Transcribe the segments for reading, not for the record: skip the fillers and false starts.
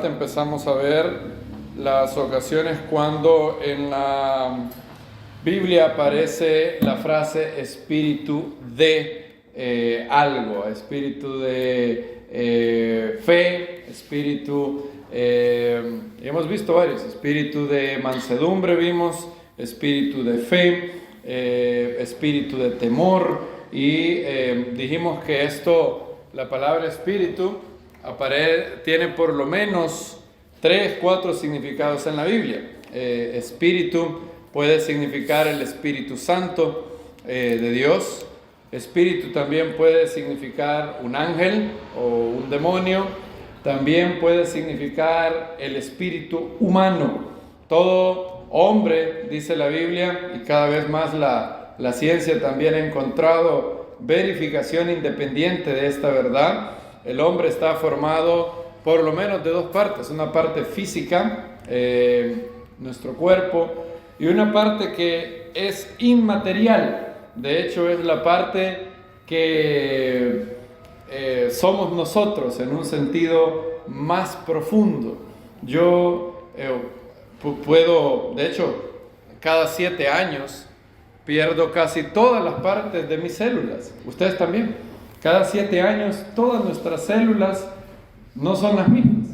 Empezamos a ver las ocasiones cuando en la Biblia aparece la frase espíritu de algo, espíritu de fe, espíritu, hemos visto varios, espíritu de mansedumbre vimos, espíritu de fe, espíritu de temor y dijimos que esto, la palabra espíritu, tiene por lo menos 3, 4 significados en la Biblia. Espíritu puede significar el Espíritu Santo de Dios. Espíritu también puede significar un ángel o un demonio. También puede significar el espíritu humano. Todo hombre, dice la Biblia, y cada vez más la ciencia también ha encontrado verificación independiente de esta verdad. El hombre está formado por lo menos de 2 partes, una parte física, nuestro cuerpo, y una parte que es inmaterial. De hecho, es la parte que somos nosotros en un sentido más profundo. Yo puedo, de hecho, cada 7 años pierdo casi todas las partes de mis células. Ustedes también. Cada 7 años todas nuestras células no son las mismas.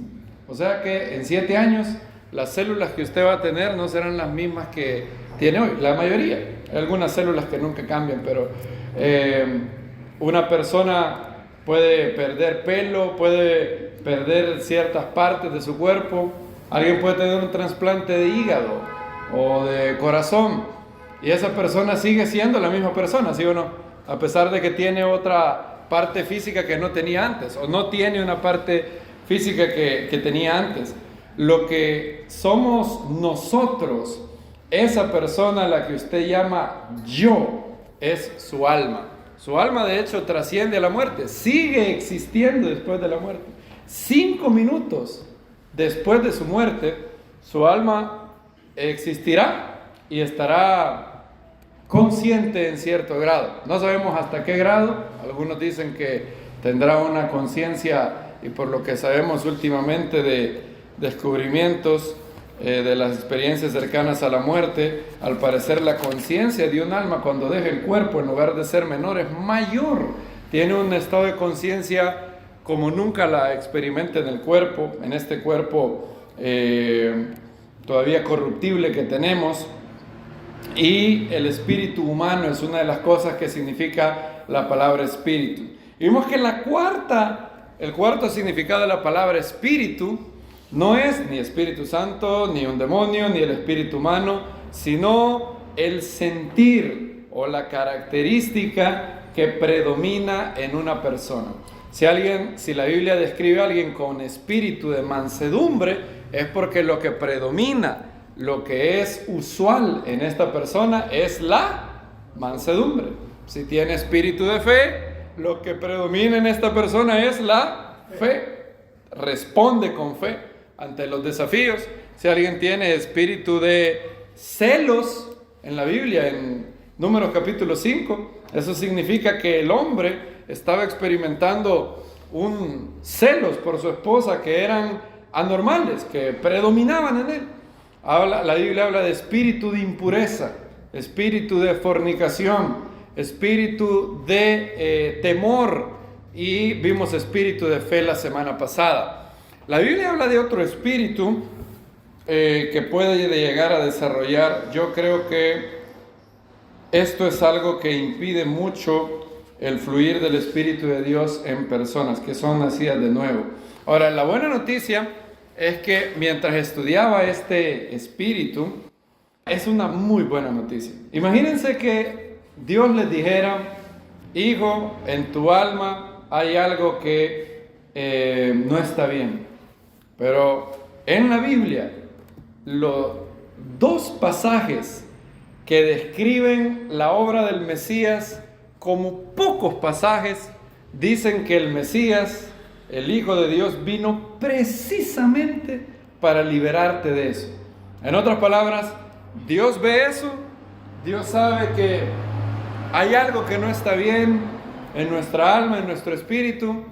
O sea que en 7 años las células que usted va a tener no serán las mismas que tiene hoy. La mayoría. Hay algunas células que nunca cambian, pero una persona puede perder pelo, puede perder ciertas partes de su cuerpo. Alguien puede tener un trasplante de hígado o de corazón y esa persona sigue siendo la misma persona, ¿sí o no? A pesar de que tiene otra parte física que no tenía antes, o no tiene una parte física que tenía antes. Lo que somos nosotros, esa persona a la que usted llama yo, es su alma. Su alma, de hecho, trasciende a la muerte, sigue existiendo después de la muerte. 5 minutos después de su muerte, su alma existirá y estará consciente en cierto grado. No sabemos hasta qué grado. Algunos dicen que tendrá una conciencia, y por lo que sabemos últimamente de descubrimientos de las experiencias cercanas a la muerte, al parecer la conciencia de un alma cuando deja el cuerpo, en lugar de ser menor, es mayor. Tiene un estado de conciencia como nunca la experimenta en el cuerpo, en este cuerpo todavía corruptible que tenemos. Y el espíritu humano es una de las cosas que significa la palabra espíritu. Y vimos que el cuarto significado de la palabra espíritu no es ni Espíritu Santo, ni un demonio, ni el espíritu humano, sino el sentir o la característica que predomina en una persona. Si la Biblia describe a alguien con espíritu de mansedumbre, es porque lo que predomina, lo que es usual en esta persona es la mansedumbre. Si tiene espíritu de fe, lo que predomina en esta persona es la fe. Responde con fe ante los desafíos. Si alguien tiene espíritu de celos, en la Biblia, en Números capítulo 5, eso significa que el hombre estaba experimentando un celos por su esposa que eran anormales, que predominaban en él. La Biblia habla de espíritu de impureza, espíritu de fornicación, espíritu de temor, y vimos espíritu de fe la semana pasada. La Biblia habla de otro espíritu que puede llegar a desarrollar. Yo creo que esto es algo que impide mucho el fluir del Espíritu de Dios en personas que son nacidas de nuevo. Ahora, la buena noticia es que mientras estudiaba este espíritu, es una muy buena noticia. Imagínense que Dios les dijera: hijo, en tu alma hay algo que no está bien. Pero en la Biblia, los 2 pasajes que describen la obra del Mesías, como pocos pasajes, dicen que el Mesías, el Hijo de Dios, vino precisamente para liberarte de eso. En otras palabras, Dios ve eso, Dios sabe que hay algo que no está bien en nuestra alma, en nuestro espíritu,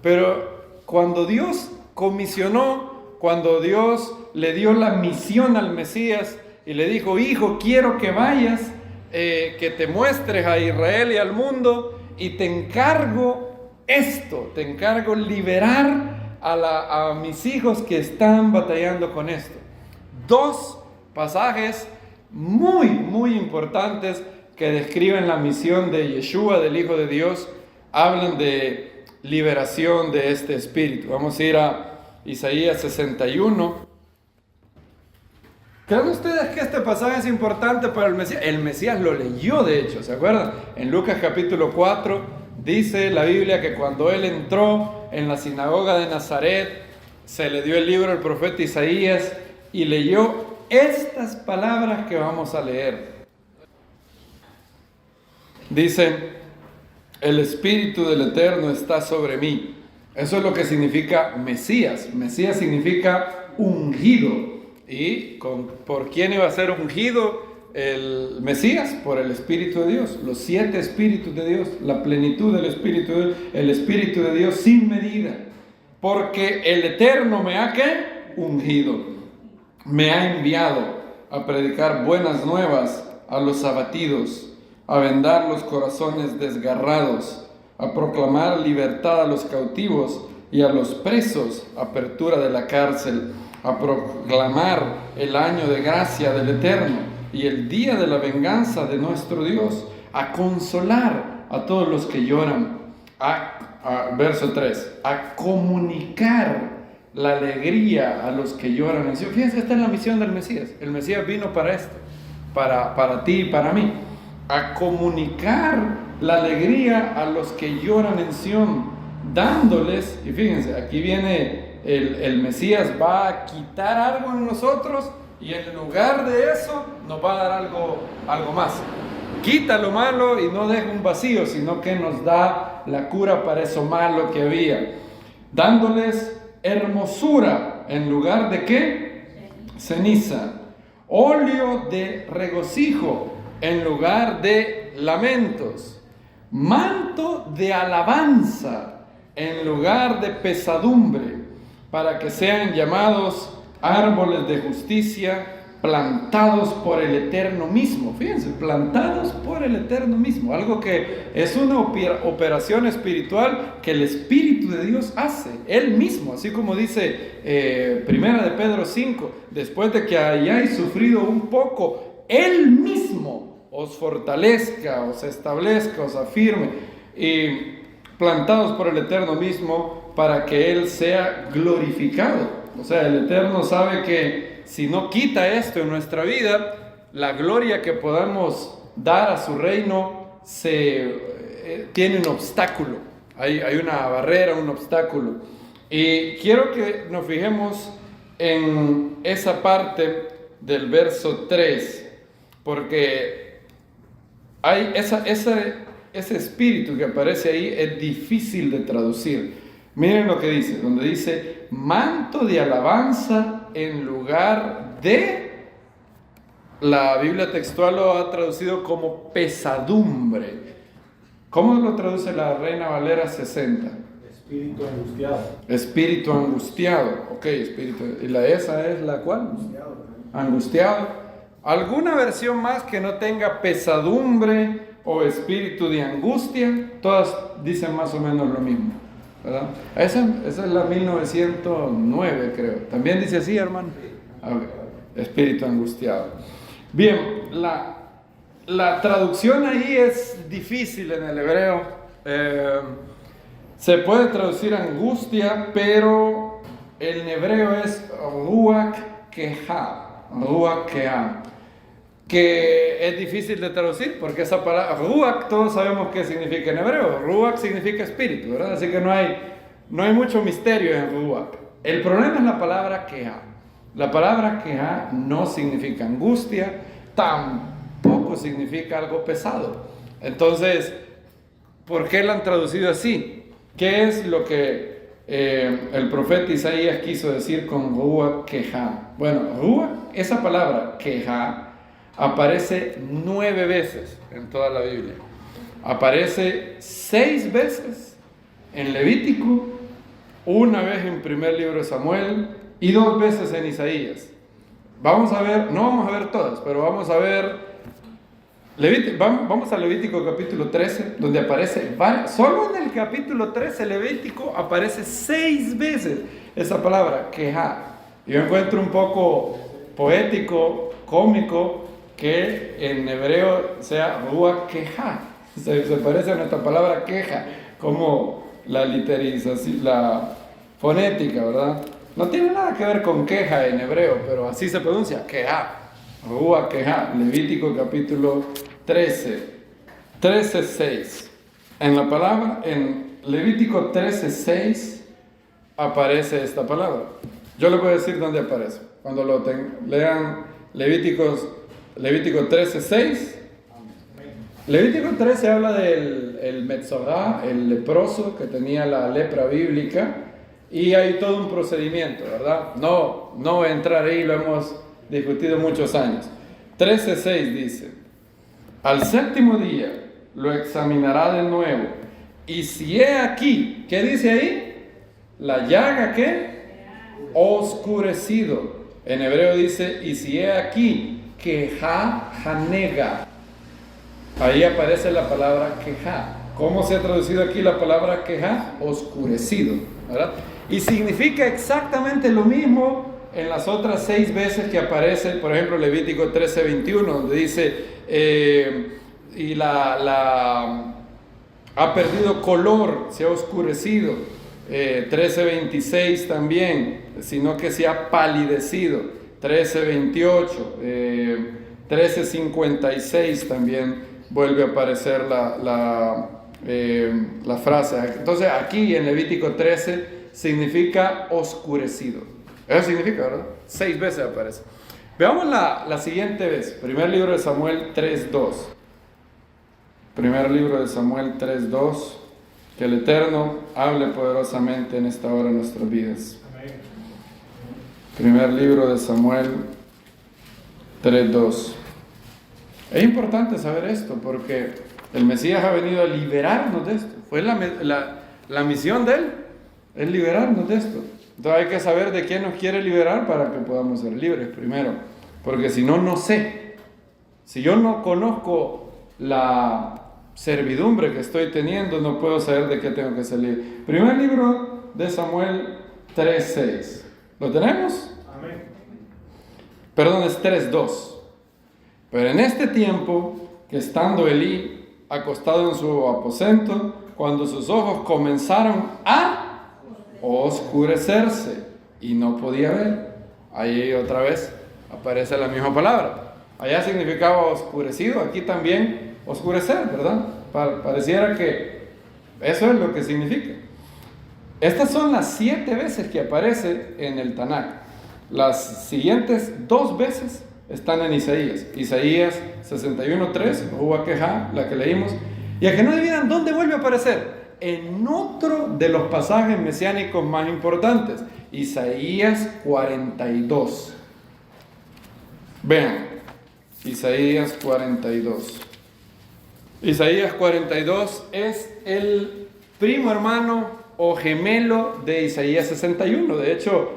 pero cuando Dios comisionó cuando Dios le dio la misión al Mesías y le dijo: hijo, quiero que vayas, que te muestres a Israel y al mundo, y te encargo esto, te encargo liberar a mis hijos que están batallando con esto. Dos pasajes muy, muy importantes que describen la misión de Yeshua, del Hijo de Dios, hablan de liberación de este espíritu. Vamos a ir a Isaías 61. ¿Creen ustedes que este pasaje es importante para el Mesías? El Mesías lo leyó, de hecho, ¿se acuerdan? En Lucas capítulo 4 dice la Biblia que cuando él entró en la sinagoga de Nazaret, se le dio el libro del profeta Isaías y leyó estas palabras que vamos a leer. Dice: el Espíritu del Eterno está sobre mí. Eso es lo que significa Mesías. Mesías significa ungido. ¿Y por quién iba a ser ungido el Mesías? Por el Espíritu de Dios. Los 7 Espíritus de Dios, la plenitud del Espíritu de Dios, el Espíritu de Dios sin medida. Porque el Eterno me ha ¿qué? Ungido. Me ha enviado a predicar buenas nuevas a los abatidos, a vendar los corazones desgarrados, a proclamar libertad a los cautivos y a los presos, apertura de la cárcel, a proclamar el año de gracia del Eterno y el día de la venganza de nuestro Dios, a consolar a todos los que lloran, verso 3, a comunicar la alegría a los que lloran en Sion. Fíjense, esta es la misión del Mesías. El Mesías vino para esto, para ti y para mí, a comunicar la alegría a los que lloran en Sion, dándoles, y fíjense, aquí viene el Mesías, va a quitar algo en nosotros y en lugar de eso nos va a dar algo más. Quita lo malo y no deja un vacío, sino que nos da la cura para eso malo que había, dándoles hermosura en lugar de ¿qué? Ceniza, óleo de regocijo en lugar de lamentos, manto de alabanza en lugar de pesadumbre, para que sean llamados árboles de justicia, plantados por el Eterno mismo. Fíjense, plantados por el Eterno mismo, algo que es una operación espiritual que el Espíritu de Dios hace, Él mismo, así como dice Primera de Pedro 5, después de que hayáis sufrido un poco, Él mismo os fortalezca, os establezca, os afirme, y plantados por el Eterno mismo, para que Él sea glorificado. O sea, el Eterno sabe que si no quita esto en nuestra vida, la gloria que podamos dar a su reino tiene un obstáculo. Hay una barrera, un obstáculo. Y quiero que nos fijemos en esa parte del verso 3, porque hay ese espíritu que aparece ahí es difícil de traducir. Miren lo que dice, donde dice manto de alabanza en lugar de, la Biblia textual lo ha traducido como pesadumbre. ¿Cómo lo traduce la Reina Valera 60? Espíritu angustiado. Espíritu angustiado, ok, espíritu. ¿Y esa es la cual? Angustiado. ¿Alguna versión más que no tenga pesadumbre o espíritu de angustia? Todas dicen más o menos lo mismo, ¿verdad? Esa es la 1909, creo. ¿También dice así, hermano? Okay. Espíritu angustiado. Bien, la traducción ahí es difícil en el hebreo. Se puede traducir angustia, pero en hebreo es ruach keha, que es difícil de traducir porque esa palabra ruach todos sabemos qué significa en hebreo. Ruach significa espíritu, ¿verdad? Así que no hay mucho misterio en ruach. El problema es la palabra keha. La palabra keha no significa angustia, tampoco significa algo pesado. Entonces, ¿por qué la han traducido así? ¿Qué es lo que el profeta Isaías quiso decir con ruach keha? Bueno, ruach, esa palabra keha, aparece 9 veces en toda la Biblia. Aparece 6 veces en Levítico, una vez en primer libro de Samuel, y 2 veces en Isaías. Vamos a ver, no vamos a ver todas, pero vamos a ver, vamos a Levítico capítulo 13, donde aparece, solo en el capítulo 13 Levítico aparece 6 veces esa palabra, queja. Yo encuentro un poco poético, cómico, que en hebreo sea rúa queja. Se parece a nuestra palabra queja, como la literización, la fonética, ¿verdad? No tiene nada que ver con queja en hebreo, pero así se pronuncia, queja, rúa queja. Levítico capítulo 13:6. En Levítico 13:6 aparece esta palabra. Yo les voy a decir dónde aparece. Cuando lean Levítico 13:6. Levítico 13 habla del Metzorá, el leproso que tenía la lepra bíblica, y hay todo un procedimiento, ¿verdad? No voy a entrar ahí, lo hemos discutido muchos años. 13:6 dice: al séptimo día lo examinará de nuevo, y si he aquí, ¿qué dice ahí? La llaga, ¿qué? Oscurecido. En hebreo dice, y si he aquí, queja hanega. Ahí aparece la palabra queja. ¿Cómo se ha traducido aquí la palabra queja? Oscurecido, ¿verdad? Y significa exactamente lo mismo en las otras 6 veces que aparece, por ejemplo, Levítico 13:21, donde dice, y ha perdido color, se ha oscurecido. 13:26 también, sino que se ha palidecido. 13:28, 13:56 también vuelve a aparecer la frase. Entonces aquí en Levítico 13 significa oscurecido. Eso significa, ¿verdad? 6 veces aparece. Veamos la siguiente vez. Primer libro de Samuel 3:2. Primer libro de Samuel 3:2. Que el Eterno hable poderosamente en esta hora en nuestras vidas. Amén. Primer libro de Samuel 3:2. Es importante saber esto porque el Mesías ha venido a liberarnos de esto. Fue la misión de Él, es liberarnos de esto. Entonces hay que saber de quién nos quiere liberar para que podamos ser libres primero. Porque si no, no sé. Si yo no conozco la servidumbre que estoy teniendo, no puedo saber de qué tengo que salir. Primer libro de Samuel 3:6. ¿Lo tenemos? Amén. Perdón, es 3:2. Pero en este tiempo, que estando Elí acostado en su aposento, cuando sus ojos comenzaron a oscurecerse y no podía ver, ahí otra vez aparece la misma palabra. Allá significaba oscurecido, aquí también oscurecer, ¿verdad? Pareciera que eso es lo que significa. Estas son las 7 veces que aparece en el Tanakh. Las siguientes 2 veces están en Isaías. Isaías 61:3, Rúa queja, la que leímos. Y a que no adivinan dónde vuelve a aparecer. En otro de los pasajes mesiánicos más importantes, Isaías 42. Vean, Isaías 42. Isaías 42 es el primo hermano o gemelo de Isaías 61. De hecho,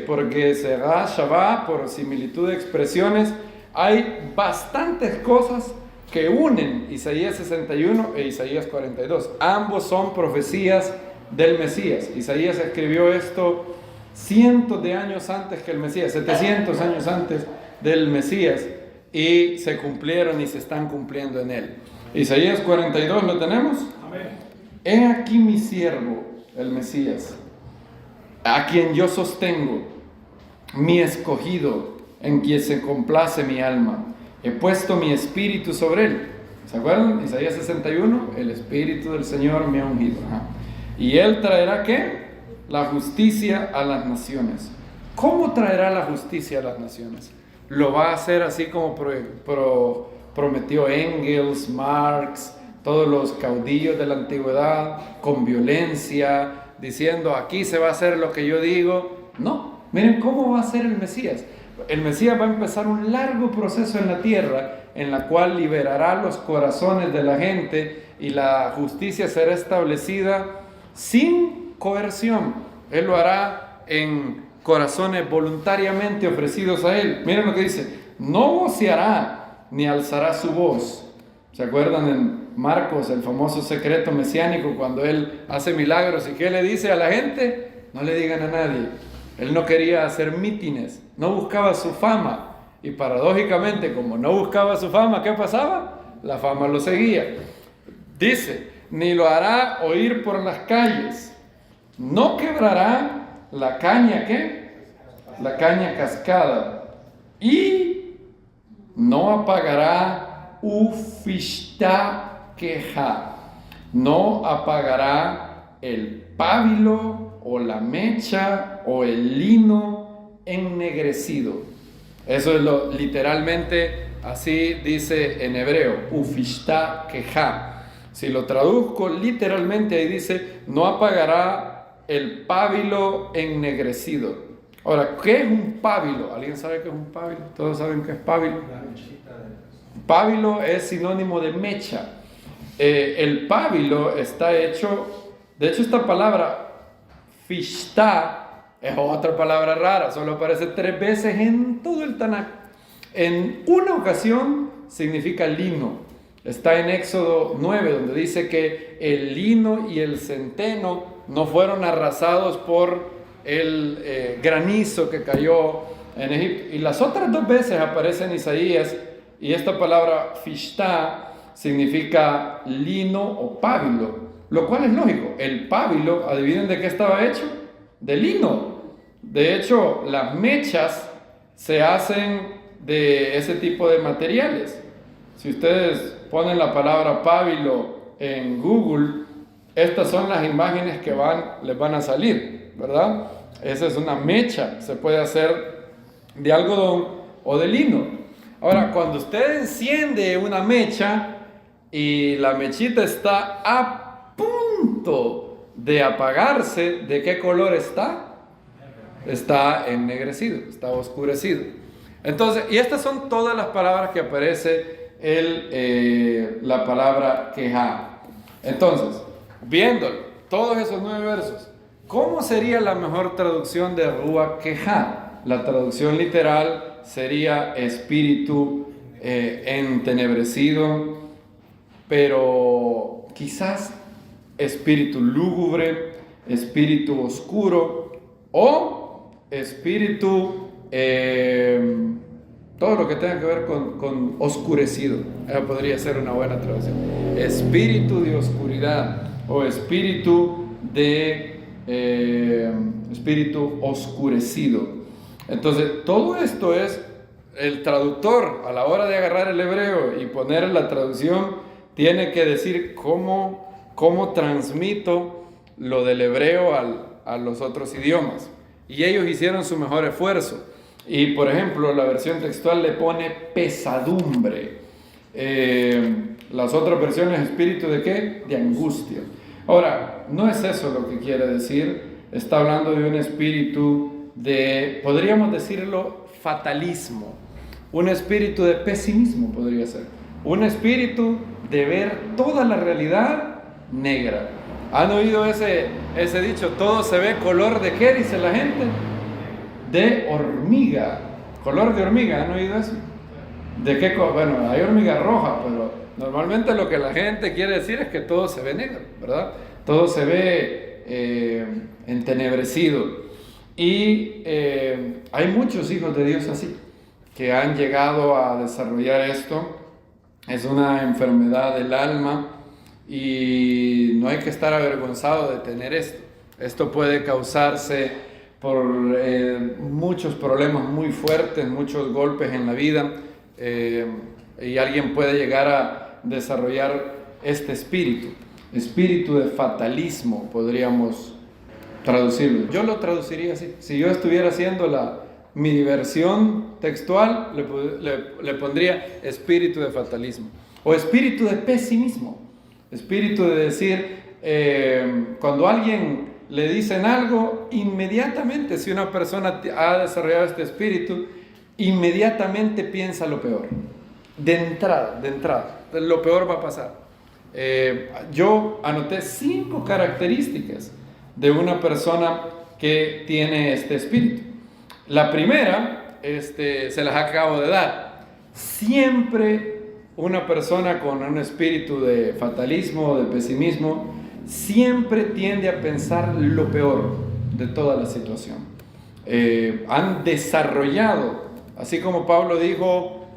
porque será Shabbat, por similitud de expresiones, hay bastantes cosas que unen Isaías 61 e Isaías 42. Ambos son profecías del Mesías. Isaías escribió esto cientos de años antes que el Mesías, 700 años antes del Mesías, y se cumplieron y se están cumpliendo en él. Isaías 42, ¿lo tenemos? Amén. He aquí mi siervo, el Mesías, a quien yo sostengo, mi escogido, en quien se complace mi alma. He puesto mi espíritu sobre él. ¿Se acuerdan? Isaías 61, el espíritu del Señor me ha ungido. Y él traerá, ¿qué? La justicia a las naciones. ¿Cómo traerá la justicia a las naciones? Lo va a hacer así como prometió Engels, Marx, todos los caudillos de la antigüedad, con violencia, diciendo aquí se va a hacer lo que yo digo. No, miren cómo va a ser el Mesías. El Mesías va a empezar un largo proceso en la tierra en la cual liberará los corazones de la gente y la justicia será establecida sin coerción. Él lo hará en corazones voluntariamente ofrecidos a Él. Miren lo que dice: no voceará ni alzará su voz. ¿Se acuerdan en Marcos, el famoso secreto mesiánico, cuando Él hace milagros? ¿Y qué le dice a la gente? No le digan a nadie. Él no quería hacer mítines, no buscaba su fama. Y paradójicamente, como no buscaba su fama, ¿qué pasaba? La fama lo seguía. Dice: ni lo hará oír por las calles. No quebrará la caña, ¿qué? La caña cascada. Y no apagará ufishta queja. No apagará el pábilo o la mecha o el lino ennegrecido. Eso es literalmente así dice en hebreo, ufishta queja. Si lo traduzco literalmente, ahí dice: no apagará el pábilo ennegrecido. Ahora, ¿qué es un pábilo? ¿Alguien sabe qué es un pábilo? ¿Todos saben qué es pábilo? Pábilo es sinónimo de mecha. El pábilo está hecho, de hecho esta palabra fishta es otra palabra rara, solo aparece 3 veces en todo el Tanakh. En una ocasión significa lino. Está en Éxodo 9, donde dice que el lino y el centeno no fueron arrasados por el granizo que cayó en Egipto. Y las otras 2 veces aparece en Isaías, y esta palabra fishta significa lino o pábilo, lo cual es lógico. El pábilo, adivinen de qué estaba hecho: de lino. De hecho, las mechas se hacen de ese tipo de materiales. Si ustedes ponen la palabra pábilo en Google, estas son las imágenes que les van a salir, ¿verdad? Esa es una mecha, se puede hacer de algodón o de lino. Ahora, cuando usted enciende una mecha y la mechita está a punto de apagarse, ¿de qué color está? Está ennegrecido, está oscurecido. Entonces, y estas son todas las palabras que aparece la palabra queja. Entonces, viendo todos esos 9 versos, ¿cómo sería la mejor traducción de Ruach queja? La traducción literal sería espíritu entenebrecido, pero quizás espíritu lúgubre, espíritu oscuro o espíritu, todo lo que tenga que ver con oscurecido. Esa podría ser una buena traducción. Espíritu de oscuridad o espíritu oscurecido. Entonces, todo esto es el traductor, a la hora de agarrar el hebreo y poner la traducción, tiene que decir cómo transmito lo del hebreo a los otros idiomas. Y ellos hicieron su mejor esfuerzo. Y por ejemplo, la versión textual le pone pesadumbre. Las otras versiones, espíritu de ¿qué? De angustia. Ahora, no es eso lo que quiere decir. Está hablando de un espíritu de, podríamos decirlo, fatalismo. Un espíritu de pesimismo podría ser. Un espíritu de ver toda la realidad negra. ¿Han oído ese dicho? Todo se ve color de ¿qué? Dice la gente. De hormiga. Color de hormiga, ¿han oído eso? ¿De qué? Bueno, hay hormiga roja, pero normalmente lo que la gente quiere decir es que todo se ve negro, ¿verdad? Todo se ve entenebrecido. Y hay muchos hijos de Dios así, que han llegado a desarrollar esto. Es una enfermedad del alma y no hay que estar avergonzado de tener esto. Esto puede causarse por muchos problemas muy fuertes, muchos golpes en la vida, y alguien puede llegar a desarrollar este espíritu de fatalismo, podríamos traducirlo. Yo lo traduciría así. Si yo estuviera haciendo mi versión textual, le pondría espíritu de fatalismo o espíritu de pesimismo, espíritu de decir, cuando alguien le dicen algo, inmediatamente, si una persona ha desarrollado este espíritu, inmediatamente piensa lo peor. De entrada, lo peor va a pasar. Yo anoté 5 características de una persona que tiene este espíritu. La primera, se las acabo de dar. Siempre una persona con un espíritu de fatalismo, de pesimismo, siempre tiende a pensar lo peor de toda la situación. Han desarrollado, así como Pablo dijo,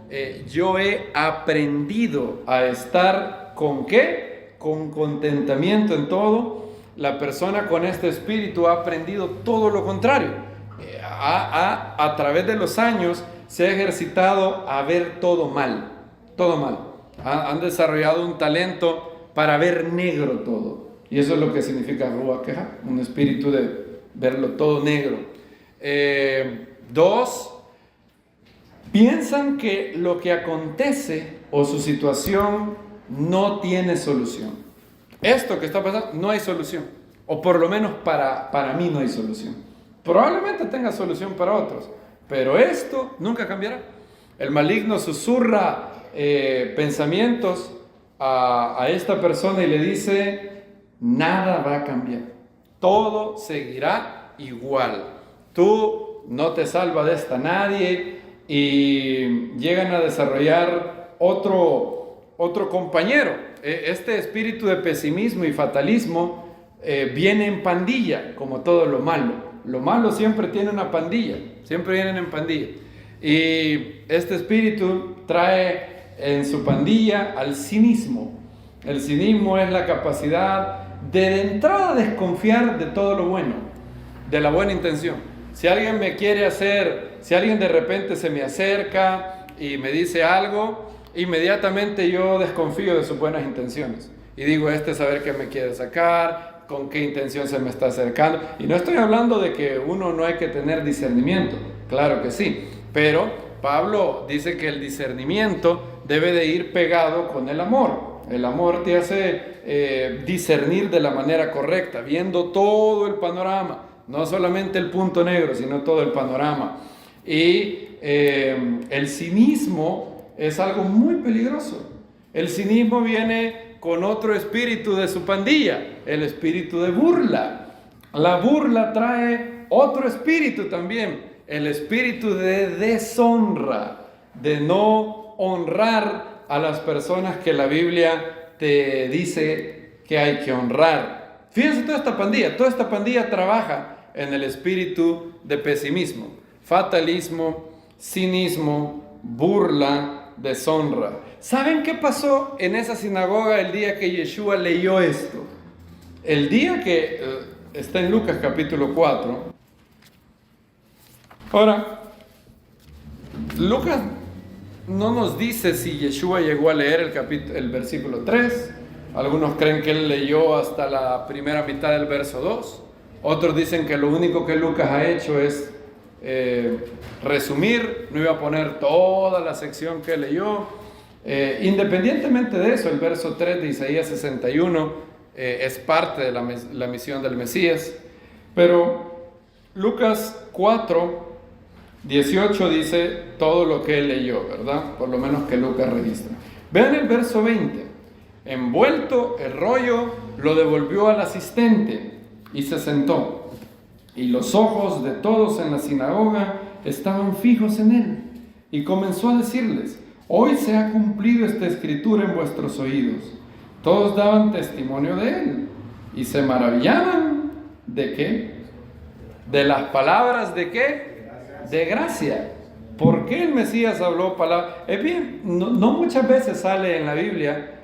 yo he aprendido a estar ¿con qué? Con contentamiento en todo. La persona con este espíritu ha aprendido todo lo contrario. A través de los años se ha ejercitado a ver todo mal, todo mal. Han desarrollado un talento para ver negro todo. Y eso es lo que significa Ruach Keha, un espíritu de verlo todo negro. Dos, piensan que lo que acontece o su situación no tiene solución. Esto que está pasando no hay solución, o por lo menos para mí no hay solución. Probablemente tenga solución para otros, pero esto nunca cambiará. El maligno susurra pensamientos a esta persona y le dice, nada va a cambiar, todo seguirá igual, tú no te salva de esta nadie, y llegan a desarrollar otro compañero. Este espíritu de pesimismo y fatalismo viene en pandilla, como todo lo malo. Lo malo siempre tiene una pandilla, siempre vienen en pandilla. Y este espíritu trae en su pandilla al cinismo. El cinismo es la capacidad de entrada desconfiar de todo lo bueno, de la buena intención. Si alguien me quiere hacer, si alguien de repente se me acerca y me dice algo, inmediatamente yo desconfío de sus buenas intenciones. Y digo, saber qué me quiere sacar, con qué intención se me está acercando. Y no estoy hablando de que uno no hay que tener discernimiento, claro que sí, pero Pablo dice que el discernimiento debe de ir pegado con el amor. El amor te hace discernir de la manera correcta, viendo todo el panorama, no solamente el punto negro, sino todo el panorama. Y el cinismo es algo muy peligroso. El cinismo viene con otro espíritu de su pandilla, el espíritu de burla. La burla trae otro espíritu también, el espíritu de deshonra, de no honrar a las personas que la Biblia te dice que hay que honrar. Fíjense, toda esta pandilla trabaja en el espíritu de pesimismo, fatalismo, cinismo, burla, deshonra. ¿Saben qué pasó en esa sinagoga el día que Yeshua leyó esto? El día que está en Lucas capítulo 4. Ahora, Lucas no nos dice si Yeshua llegó a leer el versículo 3. Algunos creen que él leyó hasta la primera mitad del verso 2. Otros dicen que lo único que Lucas ha hecho es resumir, no iba a poner toda la sección que leyó. Independientemente de eso, el verso 3 de Isaías 61 es parte de la misión del Mesías. Pero Lucas 4, 18 dice todo lo que él leyó, ¿verdad? Por lo menos que Lucas registra. Vean el verso 20. Envuelto el rollo, lo devolvió al asistente y se sentó. Y los ojos de todos en la sinagoga estaban fijos en él. Y comenzó a decirles, hoy se ha cumplido esta escritura en vuestros oídos. Todos daban testimonio de él y se maravillaban ¿de qué? De las palabras ¿de qué? De gracia. ¿Por qué el Mesías habló palabras? Es bien, no muchas veces sale en la Biblia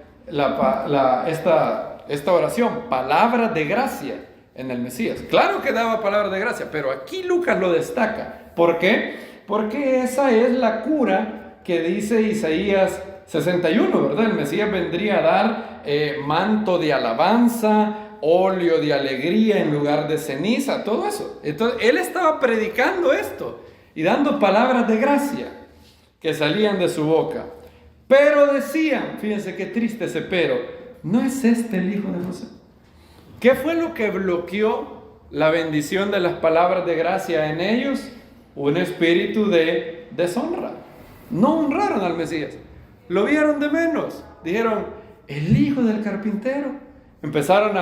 esta oración, palabras de gracia en el Mesías. Claro que daba palabras de gracia, pero aquí Lucas lo destaca. ¿Por qué? Porque esa es la cura que dice Isaías 61, ¿verdad? El Mesías vendría a dar manto de alabanza, óleo de alegría en lugar de ceniza, todo eso. Entonces, él estaba predicando esto y dando palabras de gracia que salían de su boca. Pero decían, fíjense qué triste ese pero, ¿no es este el hijo de José? ¿Qué fue lo que bloqueó la bendición de las palabras de gracia en ellos? Un espíritu de deshonra. No honraron al Mesías, lo vieron de menos. Dijeron, el hijo del carpintero. Empezaron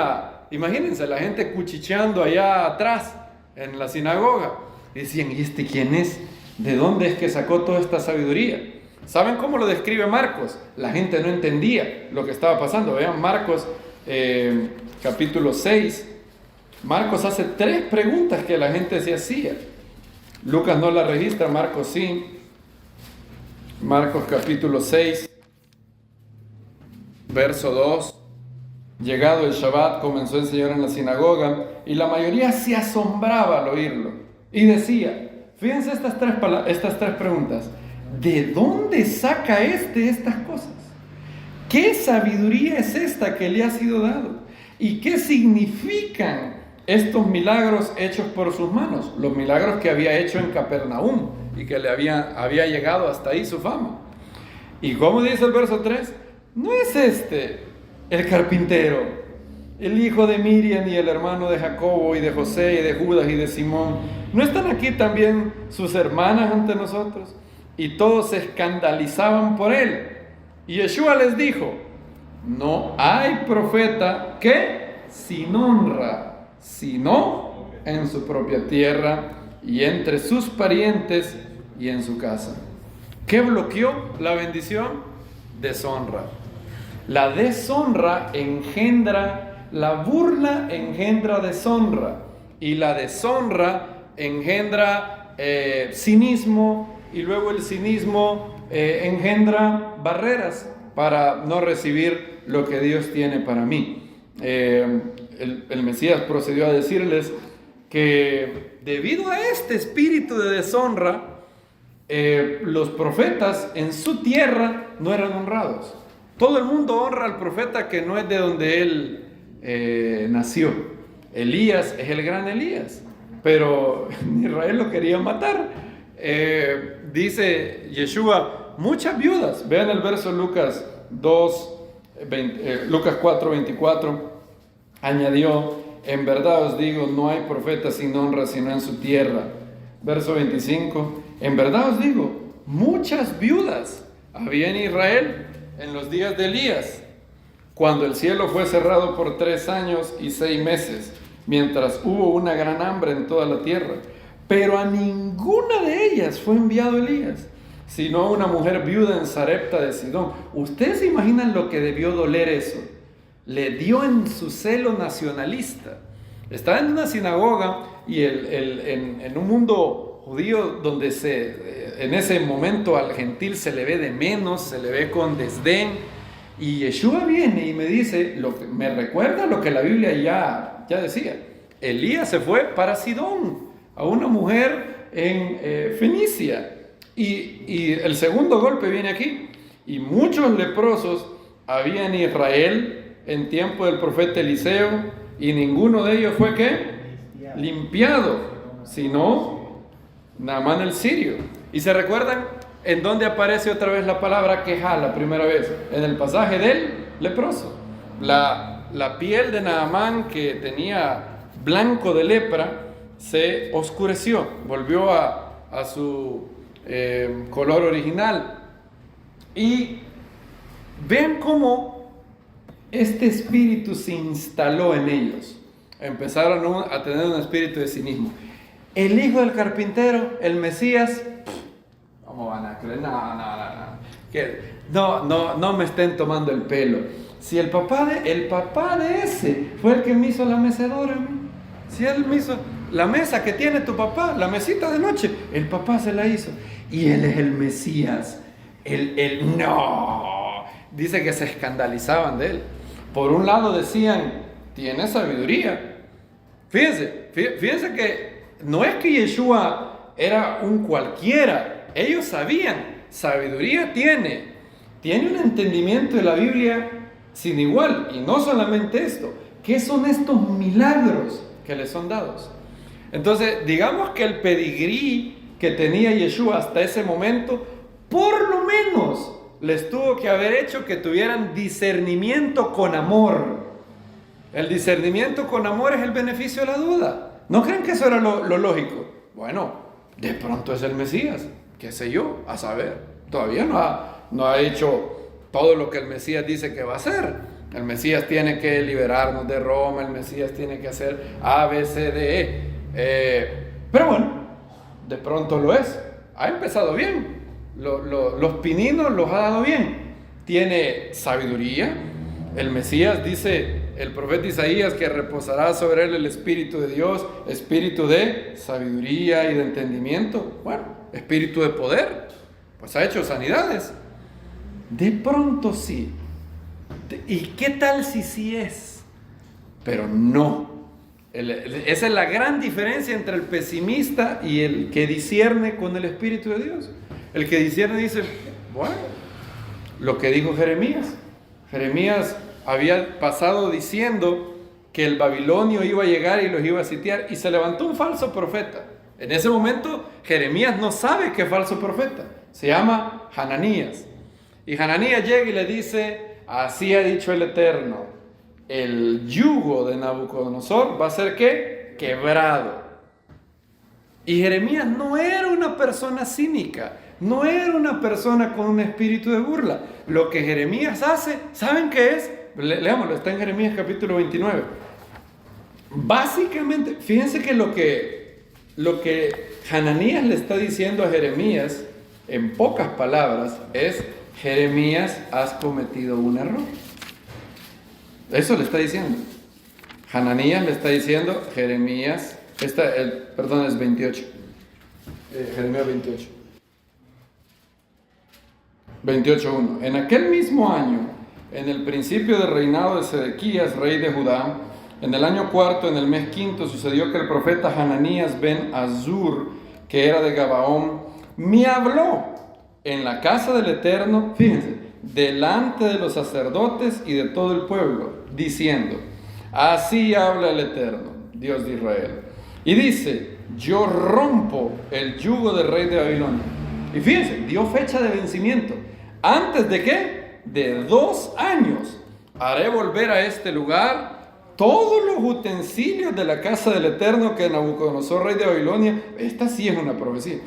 imagínense, la gente cuchicheando allá atrás en la sinagoga. Y decían, ¿y este quién es? ¿De dónde es que sacó toda esta sabiduría? ¿Saben cómo lo describe Marcos? La gente no entendía lo que estaba pasando. Vean Marcos capítulo 6. Marcos hace 3 preguntas que la gente se hacía. Lucas no la registra, Marcos sí. Marcos capítulo 6, verso 2. Llegado el Shabbat, comenzó a enseñar en la sinagoga y la mayoría se asombraba al oírlo. Y decía, fíjense estas tres preguntas. ¿De dónde saca estas cosas? ¿Qué sabiduría es esta que le ha sido dado? ¿Y qué significan estos milagros hechos por sus manos? Los milagros que había hecho en Capernaum y que le había llegado hasta ahí su fama. ¿Y cómo dice el verso 3? ¿No es este el carpintero, el hijo de Miriam y el hermano de Jacobo y de José y de Judas y de Simón? ¿No están aquí también sus hermanas ante nosotros? Y todos se escandalizaban por él. Y Yeshua les dijo, no hay profeta que sin honra, sino en su propia tierra y entre sus parientes y en su casa. ¿Qué bloqueó la bendición? Deshonra. La deshonra engendra, la burla engendra deshonra, y la deshonra engendra cinismo, y luego el cinismo engendra barreras para no recibir lo que Dios tiene para mí. El Mesías procedió a decirles que debido a este espíritu de deshonra, los profetas en su tierra no eran honrados. Todo el mundo honra al profeta que no es de donde él nació. Elías es el gran Elías, pero Israel lo quería matar. Dice Yeshua, muchas viudas. Vean el verso Lucas 4:24. Añadió, en verdad os digo, no hay profeta sin honra sino en su tierra. Verso 25, en verdad os digo, muchas viudas había en Israel en los días de Elías, cuando el cielo fue cerrado por 3 años y 6 meses, mientras hubo una gran hambre en toda la tierra. Pero a ninguna de ellas fue enviado Elías, sino a una mujer viuda en Sarepta de Sidón. ¿Ustedes se imaginan lo que debió doler eso? Le dio en su celo nacionalista. Estaba en una sinagoga y en un mundo judío donde en ese momento al gentil se le ve de menos, se le ve con desdén. Y Yeshua viene y me dice, me recuerda lo que la Biblia ya decía. Elías se fue para Sidón, a una mujer en Fenicia. Y el segundo golpe viene aquí. Y muchos leprosos había en Israel en tiempo del profeta Eliseo, y ninguno de ellos fue ¿qué? Limpiado, sino Naamán el sirio. ¿Y se recuerdan en dónde aparece otra vez la palabra queja la primera vez? En el pasaje del leproso. La piel de Naamán, que tenía blanco de lepra, se oscureció, volvió a su color original. Y ven cómo este espíritu se instaló en ellos. Empezaron a tener un espíritu de cinismo. El hijo del carpintero, el Mesías, ¿cómo van a creer? No me estén tomando el pelo. Si el papá de ese fue el que me hizo la mecedora, si él me hizo la mesa que tiene tu papá, la mesita de noche, el papá se la hizo. Y él es el Mesías. No. Dice que se escandalizaban de él. Por un lado decían, tiene sabiduría. Fíjense que no es que Yeshua era un cualquiera. Ellos sabían, sabiduría tiene un entendimiento de la Biblia sin igual. Y no solamente esto, ¿qué son estos milagros que les son dados? Entonces, digamos que el pedigrí que tenía Yeshua hasta ese momento, por lo menos les tuvo que haber hecho que tuvieran discernimiento con amor. El discernimiento con amor es el beneficio de la duda. ¿No creen que eso era lo lógico? Bueno, de pronto es el Mesías, qué sé yo, a saber. Todavía no ha hecho todo lo que el Mesías dice que va a hacer. El Mesías tiene que liberarnos de Roma, el Mesías tiene que hacer A, B, C, D, E. Pero bueno, de pronto lo es. Ha empezado bien. Los pininos los ha dado bien. Tiene sabiduría. El Mesías dice, el profeta Isaías, que reposará sobre él el Espíritu de Dios, espíritu de sabiduría y de entendimiento. Bueno, espíritu de poder. Pues ha hecho sanidades. De pronto sí. ¿Y qué tal si sí es? Pero no. Esa es la gran diferencia entre el pesimista y el que discierne con el Espíritu de Dios. El que discierne dice, bueno, lo que dijo Jeremías. Jeremías había pasado diciendo que el babilonio iba a llegar y los iba a sitiar, y se levantó un falso profeta. En ese momento Jeremías no sabe qué falso profeta. Se llama Hananías. Y Hananías llega y le dice, así ha dicho el Eterno, el yugo de Nabucodonosor va a ser ¿qué? Quebrado. Y Jeremías no era una persona cínica, no era una persona con un espíritu de burla. Lo que Jeremías hace, ¿saben qué es? Leámoslo, está en Jeremías capítulo 29. Básicamente, fíjense que lo que Hananías le está diciendo a Jeremías, en pocas palabras, es: Jeremías, has cometido un error. Eso le está diciendo. Hananías le está diciendo, Jeremías, es 28. Jeremías 28. 28:1. En aquel mismo año, en el principio del reinado de Sedequías, rey de Judá, en el año cuarto, en el mes quinto, sucedió que el profeta Hananías ben Azur, que era de Gabaón, me habló en la casa del Eterno, fíjense, delante de los sacerdotes y de todo el pueblo, diciendo: así habla el Eterno, Dios de Israel. Y dice: yo rompo el yugo del rey de Babilonia. Y fíjense, dio fecha de vencimiento. ¿Antes de qué? De 2 años. Haré volver a este lugar todos los utensilios de la casa del Eterno que Nabucodonosor, rey de Babilonia, esta sí es una profecía,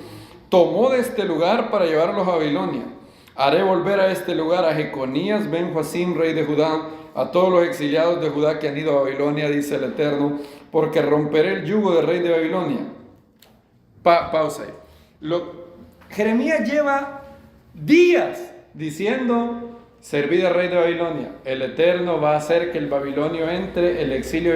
tomó de este lugar para llevarlos a Babilonia. Haré volver a este lugar a Jeconías ben Joacim, rey de Judá, a todos los exiliados de Judá que han ido a Babilonia, dice el Eterno, porque romperé el yugo del rey de Babilonia. Pausa ahí. Jeremías lleva días diciendo: servid al rey de Babilonia, el Eterno va a hacer que el babilonio entre, el exilio.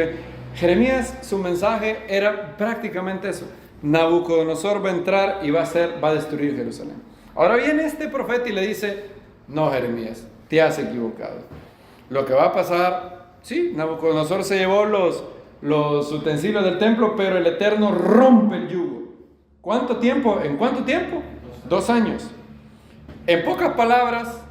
Jeremías, su mensaje era prácticamente eso: Nabucodonosor va a entrar y va a destruir Jerusalén. Ahora viene este profeta y le dice: no, Jeremías, te has equivocado. Lo que va a pasar, sí, Nabucodonosor se llevó los utensilios del templo, pero el Eterno rompe el yugo. ¿Cuánto tiempo? ¿En cuánto tiempo? 2 años. En pocas palabras,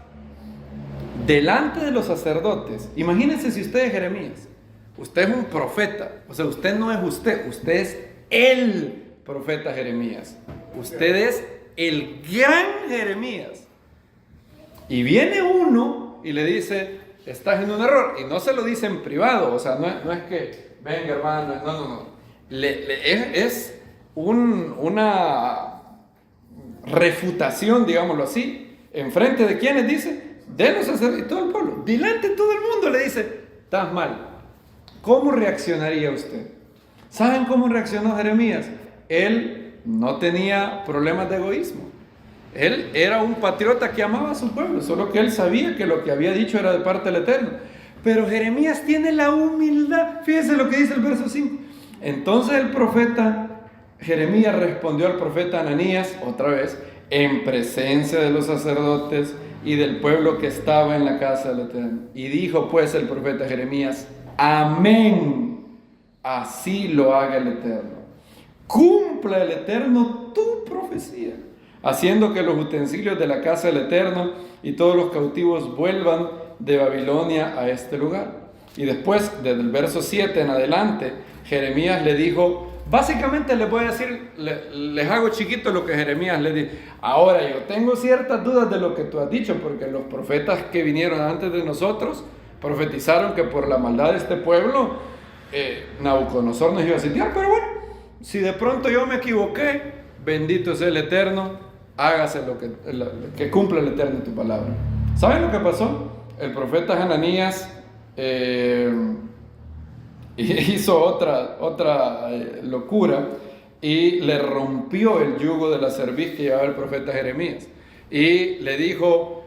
delante de los sacerdotes, imagínense si usted es Jeremías, usted es un profeta, o sea, usted no es usted es el profeta Jeremías, usted es el gran Jeremías, y viene uno y le dice: estás en un error, y no se lo dice en privado, o sea, no es que, venga hermano, no, es una refutación, digámoslo así, enfrente de quienes dice, de los sacerdotes y todo el pueblo, delante de todo el mundo le dice: estás mal. ¿Cómo reaccionaría usted? ¿Saben cómo reaccionó Jeremías? Él no tenía problemas de egoísmo. Él era un patriota que amaba a su pueblo, solo que él sabía que lo que había dicho era de parte del Eterno. Pero Jeremías tiene la humildad. Fíjense lo que dice el verso 5. Entonces el profeta Jeremías respondió al profeta Hananías, otra vez, en presencia de los sacerdotes y del pueblo que estaba en la casa del Eterno. Y dijo pues el profeta Jeremías: amén, así lo haga el Eterno. Cumpla el Eterno tu profecía, haciendo que los utensilios de la casa del Eterno y todos los cautivos vuelvan de Babilonia a este lugar. Y después, desde el verso 7 en adelante, Jeremías le dijo, básicamente les voy a decir, les hago chiquito lo que Jeremías le dijo. Ahora yo tengo ciertas dudas de lo que tú has dicho, porque los profetas que vinieron antes de nosotros profetizaron que por la maldad de este pueblo Nabucodonosor nos iba a sitiar. Pero bueno, si de pronto yo me equivoqué, bendito sea el Eterno, hágase que cumpla el Eterno tu palabra. ¿Saben lo que pasó? El profeta Hananías hizo otra locura. y le rompió el yugo de la cerviz que llevaba el profeta Jeremías. Y le dijo,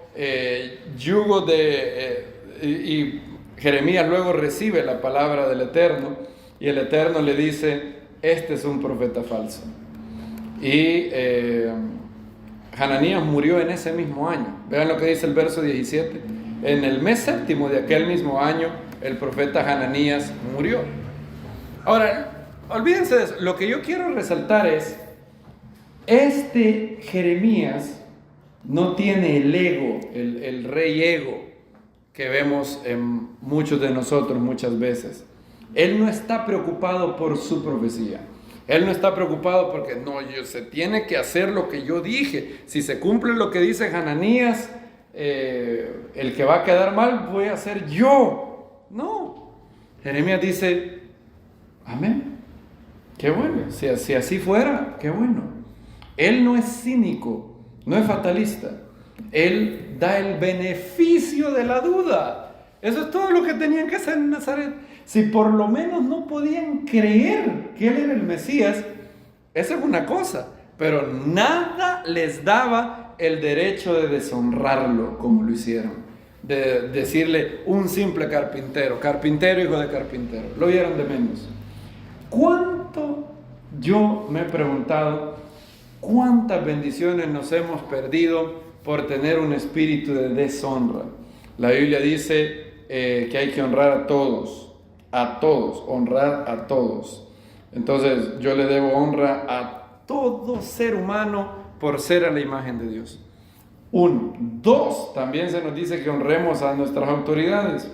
y Jeremías luego recibe la palabra del Eterno, y el Eterno le dice, este es un profeta falso. Y Hananías murió en ese mismo año. Vean lo que dice el verso 17. En el mes séptimo de aquel mismo año, el profeta Hananías murió. Ahora, olvídense de eso. Lo que yo quiero resaltar es, este Jeremías no tiene el ego, el rey ego que vemos en muchos de nosotros muchas veces. Él no está preocupado por su profecía. Él no está preocupado porque se tiene que hacer lo que yo dije. Si se cumple lo que dice Hananías, el que va a quedar mal voy a ser yo. No. Jeremías dice, amén. Qué bueno. Si así fuera, qué bueno. Él no es cínico, no es fatalista. Él da el beneficio de la duda. Eso es todo lo que tenían que hacer en Nazaret. Si por lo menos no podían creer que él era el Mesías, esa es una cosa, pero nada les daba el derecho de deshonrarlo como lo hicieron, de decirle un simple carpintero hijo de carpintero, lo vieron de menos. ¿Cuánto yo me he preguntado, cuántas bendiciones nos hemos perdido por tener un espíritu de deshonra? La Biblia dice que hay que honrar a todos, honrar a todos. Entonces yo le debo honra a todo ser humano por ser a la imagen de Dios. 1. 2, también se nos dice que honremos a nuestras autoridades,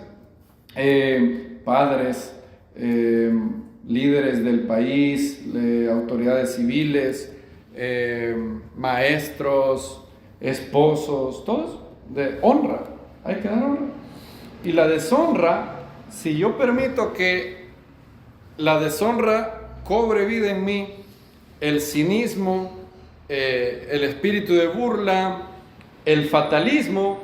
padres, líderes del país, autoridades civiles, maestros, esposos, todos de honra, hay que dar honra. Y la deshonra, si yo permito que la deshonra cobre vida en mí, el cinismo, el espíritu de burla, el fatalismo,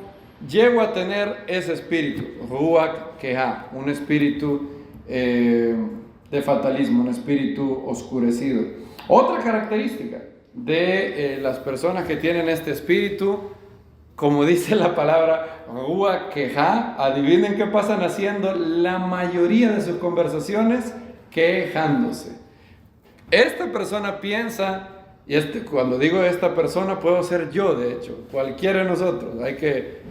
llego a tener ese espíritu, Ruach Kehá, un espíritu de fatalismo, un espíritu oscurecido. Otra característica de las personas que tienen este espíritu, como dice la palabra Ruach Kehá, adivinen qué pasan haciendo la mayoría de sus conversaciones, quejándose. Esta persona piensa, y cuando digo esta persona puedo ser yo, de hecho, cualquiera de nosotros, hay que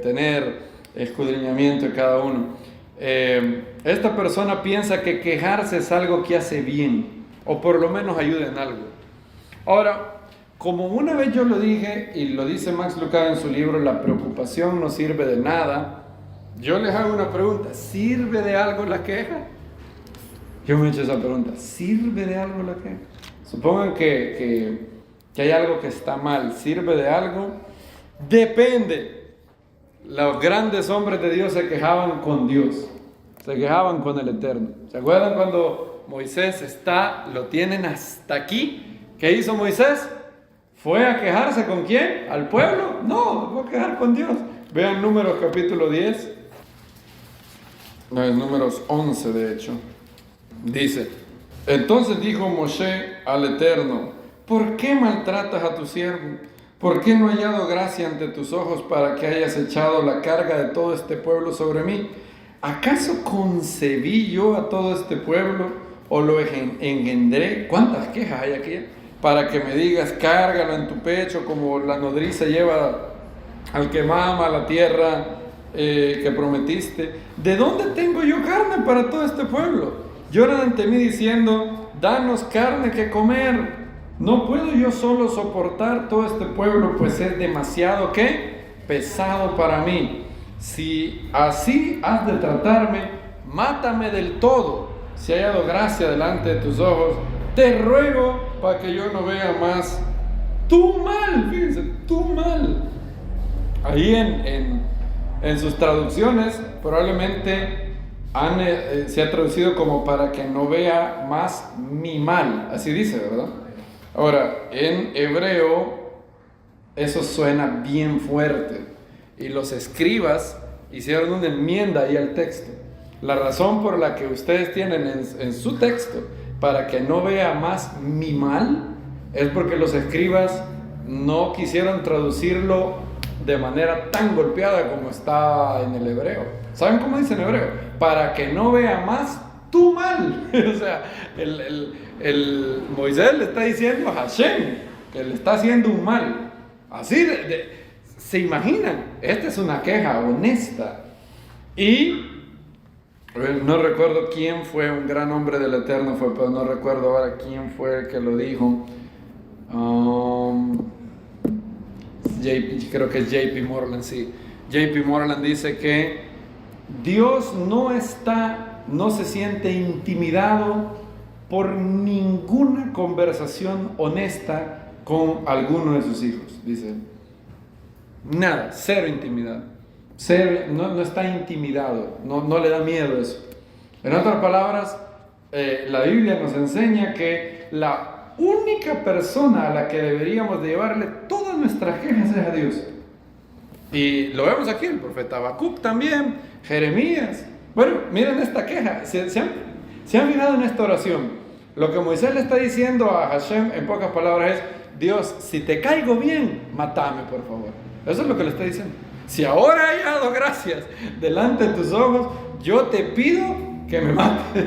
tener escudriñamiento de cada uno. Esta persona piensa que quejarse es algo que hace bien, o por lo menos ayuda en algo. Ahora, como una vez yo lo dije, y lo dice Max Lucado en su libro, La preocupación no sirve de nada, yo les hago una pregunta, ¿sirve de algo la queja? Yo me he hecho esa pregunta, ¿sirve de algo la queja? Supongan que hay algo que está mal, ¿sirve de algo? Depende. Los grandes hombres de Dios se quejaban con Dios, se quejaban con el Eterno. ¿Se acuerdan cuando Moisés lo tienen hasta aquí? ¿Qué hizo Moisés? ¿Fue a quejarse con quién? ¿Al pueblo? No, fue a quejar con Dios. Vean Números capítulo 10. No, es Números 11 de hecho. Dice, entonces dijo Moshe al Eterno, ¿por qué maltratas a tu siervo? ¿Por qué no he hallado gracia ante tus ojos para que hayas echado la carga de todo este pueblo sobre mí? ¿Acaso concebí yo a todo este pueblo o lo engendré? ¿Cuántas quejas hay aquí? Para que me digas, cárgalo en tu pecho como la nodriza lleva al que mama la tierra que prometiste. ¿De dónde tengo yo carne para todo este pueblo? Lloran ante mí diciendo, danos carne que comer. No puedo yo solo soportar todo este pueblo, pues es demasiado, ¿qué? Pesado para mí. Si así has de tratarme, mátame del todo. Si he hallado gracia delante de tus ojos, te ruego para que yo no vea más tu mal. Fíjense, tu mal. Ahí en sus traducciones probablemente se ha traducido como para que no vea más mi mal. Así dice, ¿verdad? Ahora, en hebreo eso suena bien fuerte y los escribas hicieron una enmienda ahí al texto. La razón por la que ustedes tienen en su texto para que no vea más mi mal, es porque los escribas no quisieron traducirlo de manera tan golpeada como está en el hebreo. ¿Saben cómo dice en hebreo? Para que no vea más tu mal. O sea, el Moisés le está diciendo a Hashem que le está haciendo un mal. Así se imaginan, esta es una queja honesta. Y no recuerdo quién fue, un gran hombre del Eterno fue, pero no recuerdo ahora quién fue el que lo dijo. Creo que es JP Moreland, sí. JP Moreland dice que Dios no se siente intimidado por ninguna conversación honesta con alguno de sus hijos, dice. Nada, cero intimidad. No está intimidado, no le da miedo eso. En otras palabras, la Biblia nos enseña que la única persona a la que deberíamos de llevarle todas nuestras quejas es a Dios. Y lo vemos aquí, el profeta Habacuc también, Jeremías. Bueno, miren esta queja, ¿se han fijado en esta oración? Lo que Moisés le está diciendo a Hashem en pocas palabras es: Dios, si te caigo bien, mátame por favor. Eso es lo que le está diciendo. Si ahora he dado gracias delante de tus ojos, yo te pido que me mates.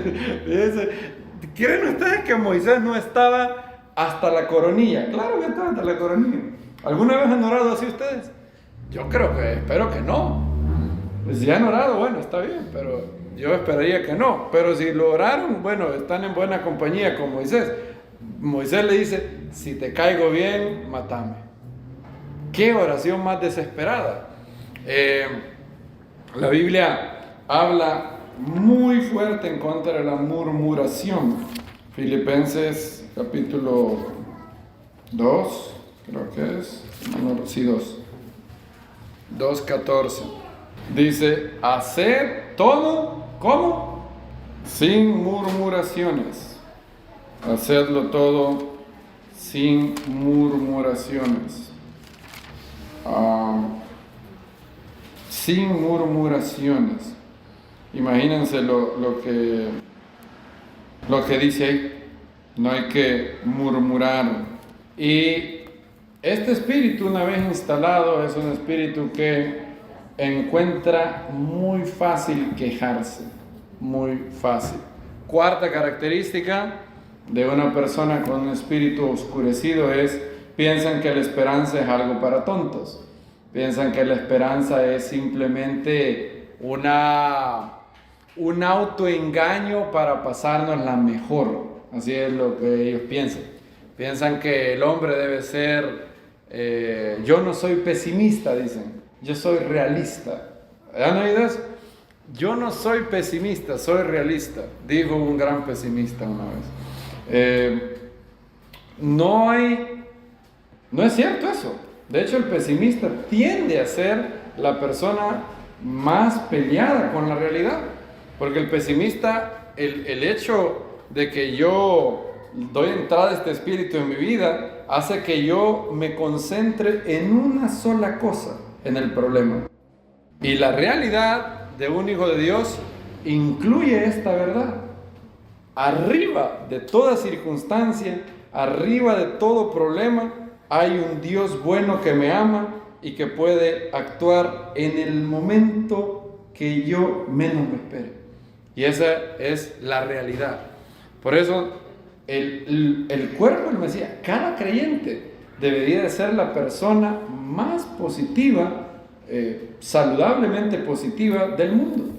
¿Creen ustedes que Moisés no estaba hasta la coronilla? Claro que estaba hasta la coronilla. ¿Alguna vez han orado así ustedes? Yo espero que no. Pues si han orado, bueno, está bien, pero yo esperaría que no. Pero si lo oraron, bueno, están en buena compañía con Moisés. Moisés le dice: si te caigo bien, mátame. ¿Qué oración más desesperada? La Biblia habla muy fuerte en contra de la murmuración. Filipenses capítulo 2, creo que es, no, sí, 2:14. Dice: hacer todo, ¿cómo? Sin murmuraciones. Hacedlo todo sin murmuraciones. Sin murmuraciones. Imagínense lo que dice ahí. No hay que murmurar. Y este espíritu, una vez instalado, es un espíritu que encuentra muy fácil quejarse. Muy fácil. Cuarta característica de una persona con un espíritu oscurecido es: piensan que la esperanza es algo para tontos. Piensan que la esperanza es simplemente un autoengaño para pasarnos la mejor. Así es lo que ellos piensan. Piensan que el hombre debe ser... yo no soy pesimista, dicen. Yo soy realista. ¿Han oído eso? Yo no soy pesimista, soy realista, dijo un gran pesimista una vez. No es cierto eso. De hecho, el pesimista tiende a ser la persona más peleada con la realidad. Porque el pesimista, el hecho de que yo doy entrada a este espíritu en mi vida, hace que yo me concentre en una sola cosa, en el problema. Y la realidad de un hijo de Dios incluye esta verdad. Arriba de toda circunstancia, arriba de todo problema, hay un Dios bueno que me ama y que puede actuar en el momento que yo menos me espere. Y esa es la realidad. Por eso el cuerpo del Mesías, cada creyente debería de ser la persona más positiva, saludablemente positiva del mundo.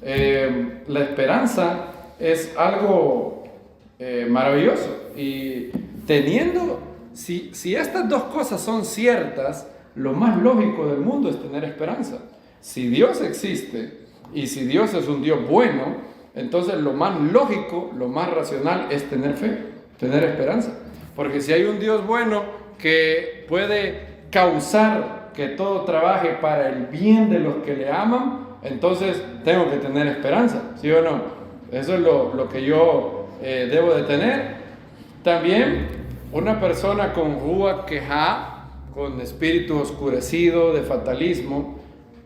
La esperanza es algo maravilloso, y teniendo, si estas dos cosas son ciertas, lo más lógico del mundo es tener esperanza. Si Dios existe y si Dios es un Dios bueno, entonces lo más lógico, lo más racional es tener fe, tener esperanza. Porque si hay un Dios bueno que puede causar que todo trabaje para el bien de los que le aman, entonces tengo que tener esperanza, ¿sí o no? Eso es lo que yo debo de tener. También una persona con ruach kehá, con espíritu oscurecido de fatalismo,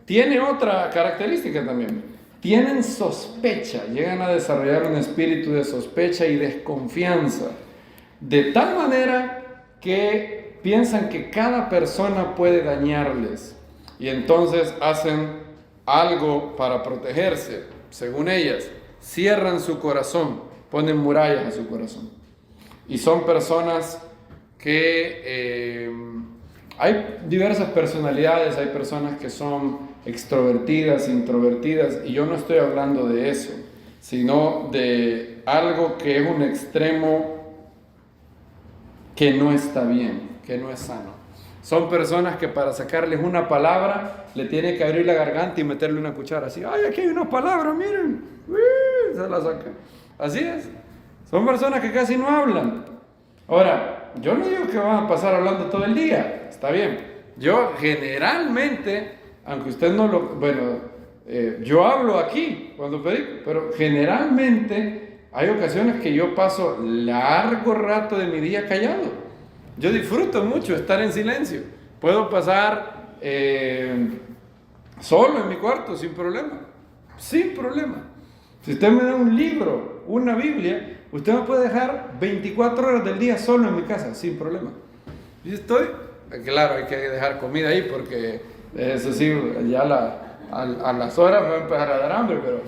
tiene otra característica también. tienen sospecha, llegan a desarrollar un espíritu de sospecha y desconfianza, de tal manera que piensan que cada persona puede dañarles y entonces hacen algo para protegerse, según ellas, cierran su corazón, ponen murallas a su corazón. Y son personas que hay diversas personalidades, hay personas que son extrovertidas, introvertidas, y yo no estoy hablando de eso, sino de algo que es un extremo que no está bien, que no es sano. Son personas que para sacarles una palabra le tiene que abrir la garganta y meterle una cuchara así. ¡Ay, aquí hay una palabra, miren! ¡Uy! Se la saca. Así es. Son personas que casi no hablan. Ahora, yo no digo que van a pasar hablando todo el día. Está bien. Yo generalmente, aunque usted no lo... Bueno, yo hablo aquí cuando predico, pero generalmente hay ocasiones que yo paso largo rato de mi día callado. Yo disfruto mucho estar en silencio. Puedo pasar solo en mi cuarto sin problema. Sin problema. Si usted me da un libro, una Biblia, usted me puede dejar 24 horas del día solo en mi casa, sin problema. Y estoy, claro, hay que dejar comida ahí porque eso sí, ya a las horas me va a empezar a dar hambre, pero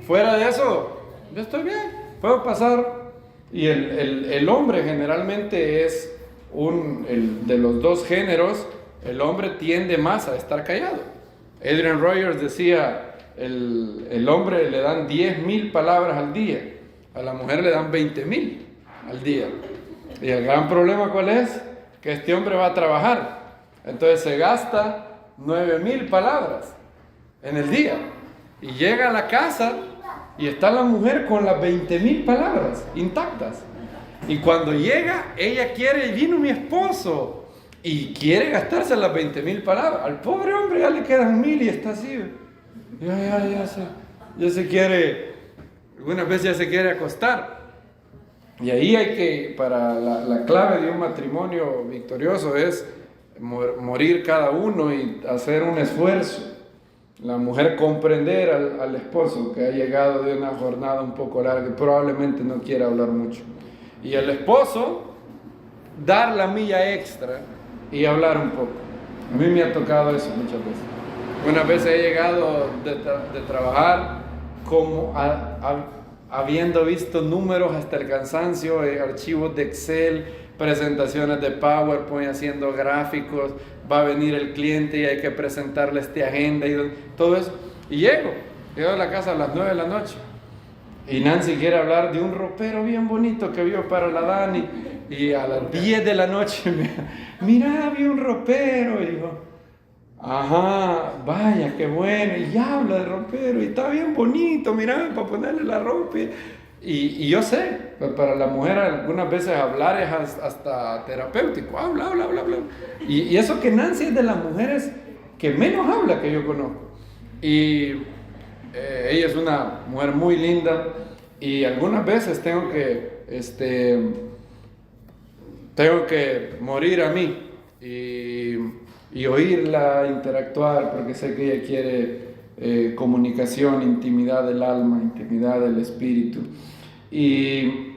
fuera de eso, yo estoy bien, puedo pasar. Y el hombre generalmente es de los dos géneros, el hombre tiende más a estar callado. Adrian Rogers decía, el hombre le dan 10,000 palabras al día, a la mujer le dan 20,000 al día. Y el gran problema ¿cuál es? Que este hombre va a trabajar, entonces se gasta 9,000 palabras en el día y llega a la casa y está la mujer con las 20,000 palabras intactas. Y cuando llega, ella quiere, y vino mi esposo, y quiere gastarse las 20,000 palabras. Al pobre hombre ya le quedan 1,000 y está así. Ya se quiere, algunas veces ya se quiere acostar. Y ahí hay que, para la clave de un matrimonio victorioso es morir cada uno y hacer un esfuerzo. La mujer comprender al esposo que ha llegado de una jornada un poco larga y probablemente no quiera hablar mucho. Y el esposo dar la milla extra y hablar un poco. A mí me ha tocado eso muchas veces. Unas veces he llegado de trabajar como habiendo visto números hasta el cansancio, archivos de Excel, presentaciones de PowerPoint, haciendo gráficos, va a venir el cliente y hay que presentarle esta agenda y todo eso. Y llego a la casa a las 9 de la noche. Y Nancy quiere hablar de un ropero bien bonito que vio para la Dani. Y a las 10 de la noche, mira, vi un ropero. Y digo, ajá, vaya, qué bueno. Y ya habla de ropero y está bien bonito, mira, para ponerle la ropa. Y yo sé, para la mujer algunas veces hablar es hasta terapéutico. Habla. Y eso que Nancy es de las mujeres que menos habla que yo conozco. Y ella es una mujer muy linda y algunas veces tengo que morir a mí y oírla interactuar porque sé que ella quiere comunicación, intimidad del alma, intimidad del espíritu, y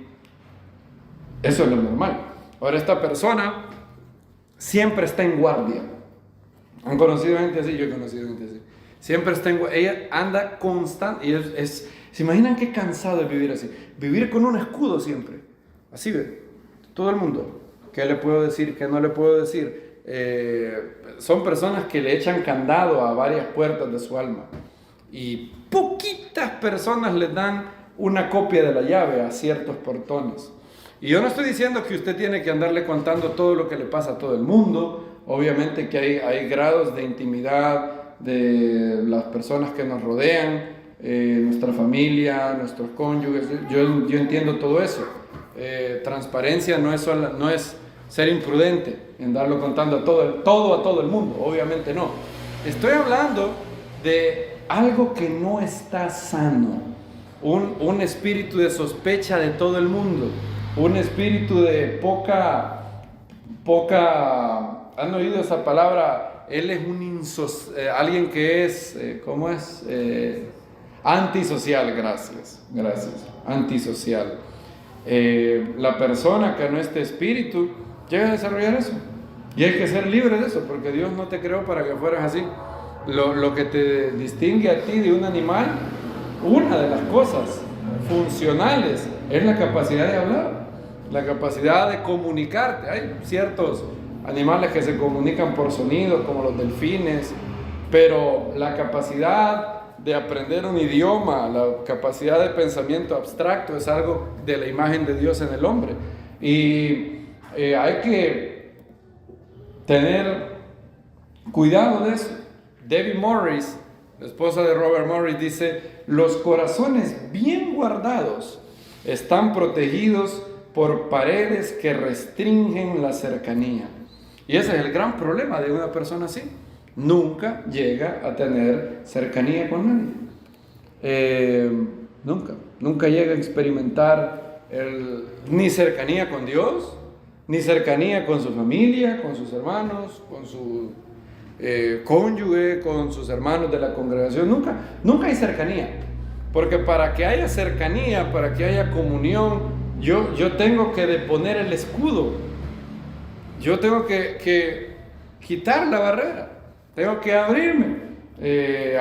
eso es lo normal. Ahora esta persona siempre está en guardia. ¿Han conocido gente así? Yo he conocido gente así. Siempre está ella anda constante. Y ¿se imaginan qué cansado es vivir así? Vivir con un escudo siempre. Así ve. Todo el mundo. ¿Qué le puedo decir? ¿Qué no le puedo decir? Son personas que le echan candado a varias puertas de su alma. Y poquitas personas les dan una copia de la llave a ciertos portones. Y yo no estoy diciendo que usted tiene que andarle contando todo lo que le pasa a todo el mundo. Obviamente que hay grados de intimidad de las personas que nos rodean, nuestra familia, nuestros cónyuges. Yo entiendo todo eso. Transparencia no es ser imprudente en darlo contando a todo el mundo, obviamente no. Estoy hablando de algo que no está sano, un espíritu de sospecha de todo el mundo, un espíritu de poca, ¿han oído esa palabra? Él es alguien que es, ¿cómo es? Antisocial, gracias, antisocial. La persona que no esté espíritu llega a desarrollar eso. Y hay que ser libre de eso, porque Dios no te creó para que fueras así. Lo que te distingue a ti de un animal, una de las cosas funcionales, es la capacidad de hablar, la capacidad de comunicarte. Hay ciertos animales que se comunican por sonidos, como los delfines, pero la capacidad de aprender un idioma, la capacidad de pensamiento abstracto es algo de la imagen de Dios en el hombre. Y hay que tener cuidado de eso. Debbie Morris, la esposa de Robert Morris, dice: los corazones bien guardados están protegidos por paredes que restringen la cercanía. Y ese es el gran problema de una persona así. Nunca llega a tener cercanía con nadie. Nunca llega a experimentar ni cercanía con Dios, ni cercanía con su familia, con sus hermanos, con su cónyuge, con sus hermanos de la congregación. Nunca hay cercanía. Porque para que haya cercanía, para que haya comunión, yo tengo que deponer el escudo. Yo tengo que quitar la barrera. Tengo que abrirme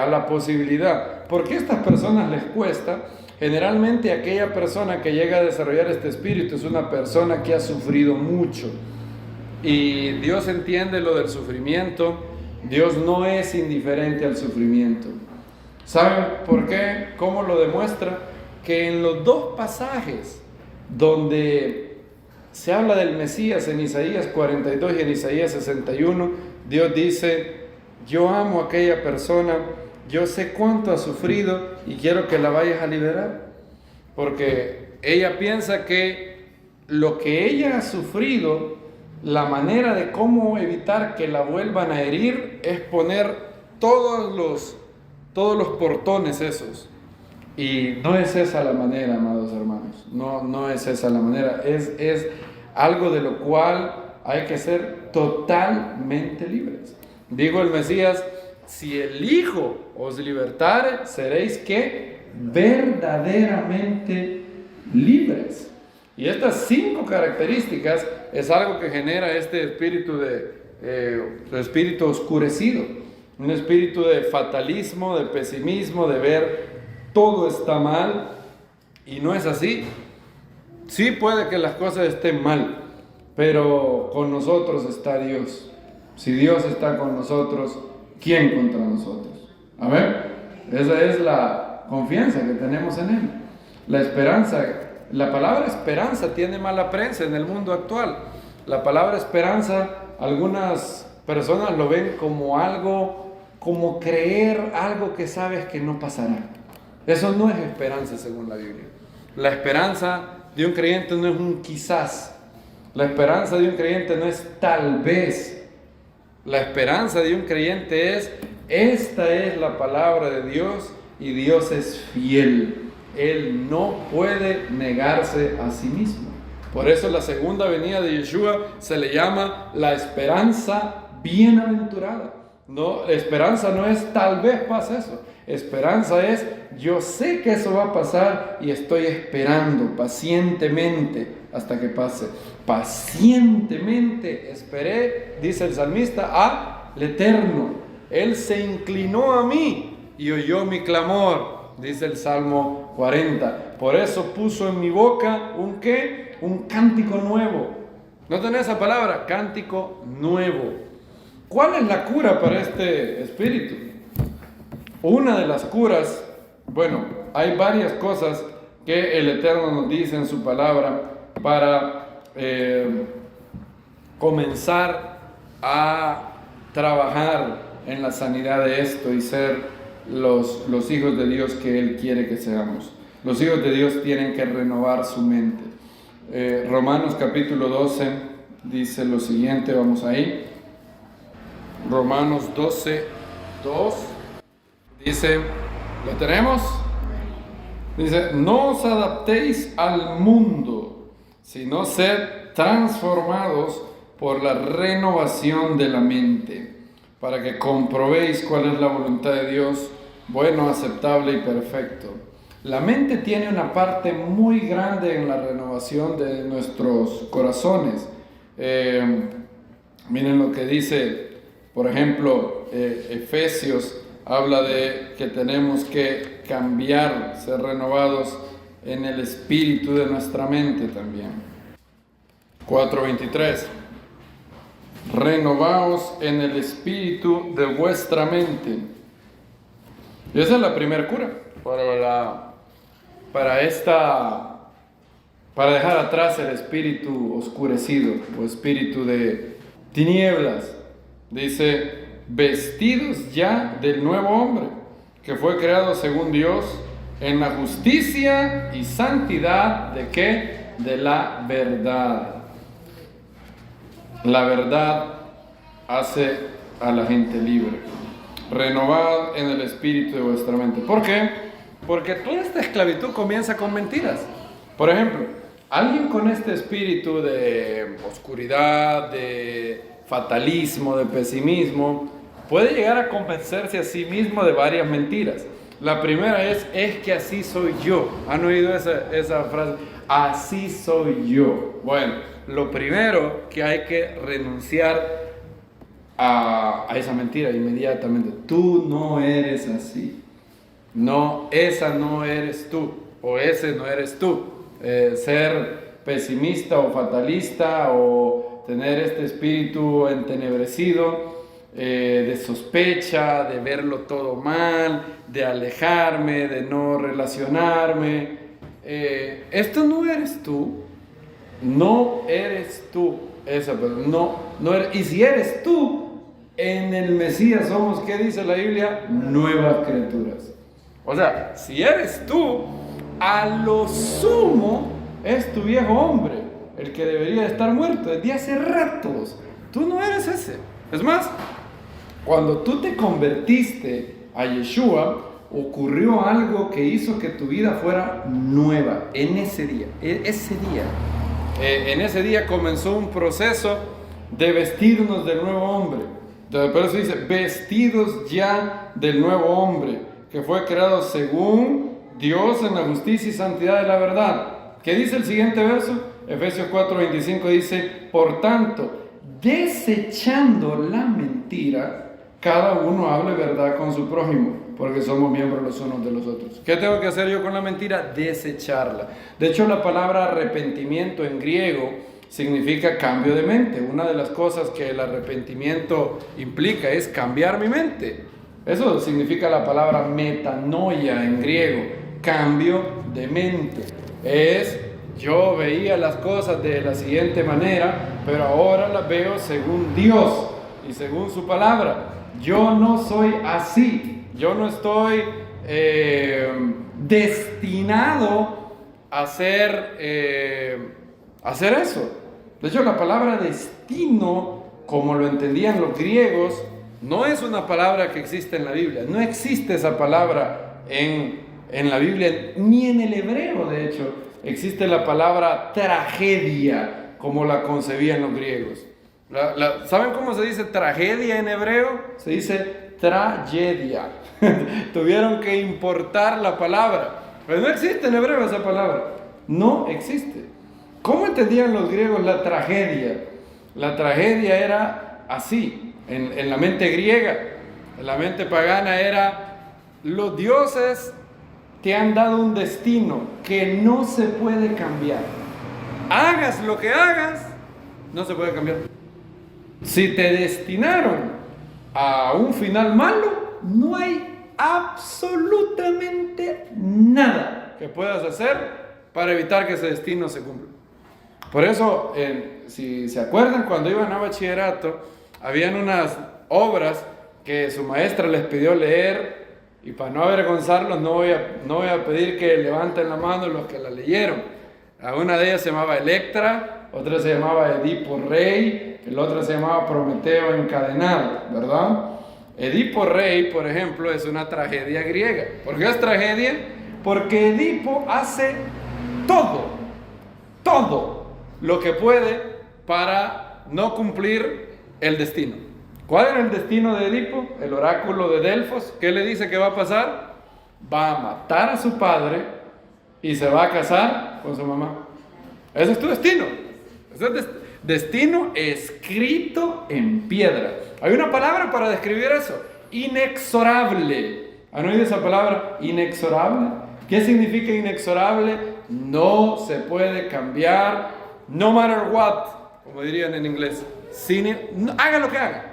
a la posibilidad. ¿Por qué a estas personas les cuesta? Generalmente aquella persona que llega a desarrollar este espíritu es una persona que ha sufrido mucho. Y Dios entiende lo del sufrimiento. Dios no es indiferente al sufrimiento. ¿Saben por qué? ¿Cómo lo demuestra? Que en los dos pasajes donde se habla del Mesías, en Isaías 42 y en Isaías 61, Dios dice: yo amo a aquella persona, yo sé cuánto ha sufrido y quiero que la vayas a liberar. Porque ella piensa que lo que ella ha sufrido, la manera de cómo evitar que la vuelvan a herir es poner todos los portones esos. Y no es esa la manera, amados hermanos. No es esa la manera. Es algo de lo cual hay que ser totalmente libres. Dijo el Mesías: si el Hijo os libertare, seréis ¿qué? Verdaderamente libres. Y estas 5 características es algo que genera este espíritu espíritu oscurecido, un espíritu de fatalismo, de pesimismo, de ver todo está mal, y no es así. Sí puede que las cosas estén mal, pero con nosotros está Dios. Si Dios está con nosotros, ¿quién contra nosotros? A ver, esa es la confianza que tenemos en Él. La esperanza, la palabra esperanza tiene mala prensa en el mundo actual. La palabra esperanza, algunas personas lo ven como algo, como creer algo que sabes que no pasará. Eso no es esperanza según la Biblia. La esperanza de un creyente no es un quizás. La esperanza de un creyente no es tal vez. La esperanza de un creyente es: esta es la palabra de Dios y Dios es fiel. Él no puede negarse a sí mismo. Por eso la segunda venida de Yeshua se le llama la esperanza bienaventurada. No, esperanza no es tal vez pase eso. Esperanza es: yo sé que eso va a pasar y estoy esperando pacientemente hasta que pase. Pacientemente esperé, dice el salmista, al Eterno. Él se inclinó a mí y oyó mi clamor, dice el Salmo 40. Por eso puso en mi boca ¿un qué? Un cántico nuevo. ¿No tenés esa palabra? Cántico nuevo. ¿Cuál es la cura para este espíritu? Una de las curas, bueno, hay varias cosas que el Eterno nos dice en su palabra para comenzar a trabajar en la sanidad de esto y ser los hijos de Dios que Él quiere que seamos. Los hijos de Dios tienen que renovar su mente. Romanos capítulo 12 dice lo siguiente, vamos ahí. Romanos 12, 2 dice, ¿lo tenemos? Dice: no os adaptéis al mundo, sino sed transformados por la renovación de la mente, para que comprobéis cuál es la voluntad de Dios, bueno, aceptable y perfecto. La mente tiene una parte muy grande en la renovación de nuestros corazones. Miren lo que dice, por ejemplo, Efesios habla de que tenemos que cambiar, ser renovados en el espíritu de nuestra mente también. 4:23. Renovaos en el espíritu de vuestra mente. Y esa es la primera cura para dejar atrás el espíritu oscurecido o espíritu de tinieblas. Dice, vestidos ya del nuevo hombre, que fue creado según Dios, en la justicia y santidad ¿de qué? De la verdad. La verdad hace a la gente libre. Renovad en el espíritu de vuestra mente. ¿Por qué? Porque toda esta esclavitud comienza con mentiras. Por ejemplo, alguien con este espíritu de oscuridad, de fatalismo, de pesimismo, puede llegar a convencerse a sí mismo de varias mentiras. La primera es que así soy yo. ¿Han oído esa frase? Así soy yo. Bueno, lo primero que hay que renunciar a esa mentira inmediatamente. Tú no eres así. No, esa no eres tú. O ese no eres tú. Ser pesimista o fatalista o tener este espíritu entenebrecido, de sospecha, de verlo todo mal, de alejarme, de no relacionarme. Esto no eres tú. No eres tú esa persona. No eres. Y si eres tú, en el Mesías somos, ¿qué dice la Biblia? Nuevas criaturas. O sea, si eres tú, a lo sumo es tu viejo hombre, el que debería estar muerto desde hace ratos. Tú no eres ese. Es más, cuando tú te convertiste a Yeshua, ocurrió algo que hizo que tu vida fuera nueva en ese día. En ese día comenzó un proceso de vestirnos del nuevo hombre. Por eso dice, vestidos ya del nuevo hombre, que fue creado según Dios en la justicia y santidad de la verdad. ¿Qué dice el siguiente verso? Efesios 4:25 dice, por tanto, desechando la mentira, cada uno hable verdad con su prójimo, porque somos miembros los unos de los otros. ¿Qué tengo que hacer yo con la mentira? Desecharla. De hecho, la palabra arrepentimiento en griego significa cambio de mente. Una de las cosas que el arrepentimiento implica es cambiar mi mente. Eso significa la palabra metanoia en griego, cambio de mente. Yo veía las cosas de la siguiente manera, pero ahora las veo según Dios y según su palabra. Yo no soy así. Yo no estoy destinado a hacer eso. De hecho, la palabra destino, como lo entendían los griegos, no es una palabra que existe en la Biblia. No existe esa palabra en la Biblia, ni en el hebreo, de hecho. Existe la palabra tragedia, como la concebían los griegos. ¿Saben cómo se dice tragedia en hebreo? Se dice tragedia. Tuvieron que importar la palabra. Pero no existe en hebreo esa palabra. No existe. ¿Cómo entendían los griegos la tragedia? La tragedia era así, en la mente griega. En la mente pagana era, los dioses te han dado un destino que no se puede cambiar. Hagas lo que hagas, no se puede cambiar. Si te destinaron a un final malo, no hay absolutamente nada que puedas hacer para evitar que ese destino se cumpla. Por eso, si se acuerdan, cuando iban a bachillerato, habían unas obras que su maestra les pidió leer, y para no avergonzarlos no voy a pedir que levanten la mano los que la leyeron. Una de ellas se llamaba Electra, otra se llamaba Edipo Rey, el otro se llamaba Prometeo encadenado, ¿verdad? Edipo Rey, por ejemplo, es una tragedia griega. ¿Por qué es tragedia? Porque Edipo hace todo lo que puede para no cumplir el destino. ¿Cuál era el destino de Edipo? El oráculo de Delfos. ¿Qué le dice que va a pasar? Va a matar a su padre y se va a casar con su mamá. Ese es tu destino. Ese es destino escrito en piedra. Hay una palabra para describir eso: inexorable. ¿Han oído esa palabra? Inexorable. ¿Qué significa inexorable? No se puede cambiar, no matter what, como dirían en inglés. Haga lo que haga.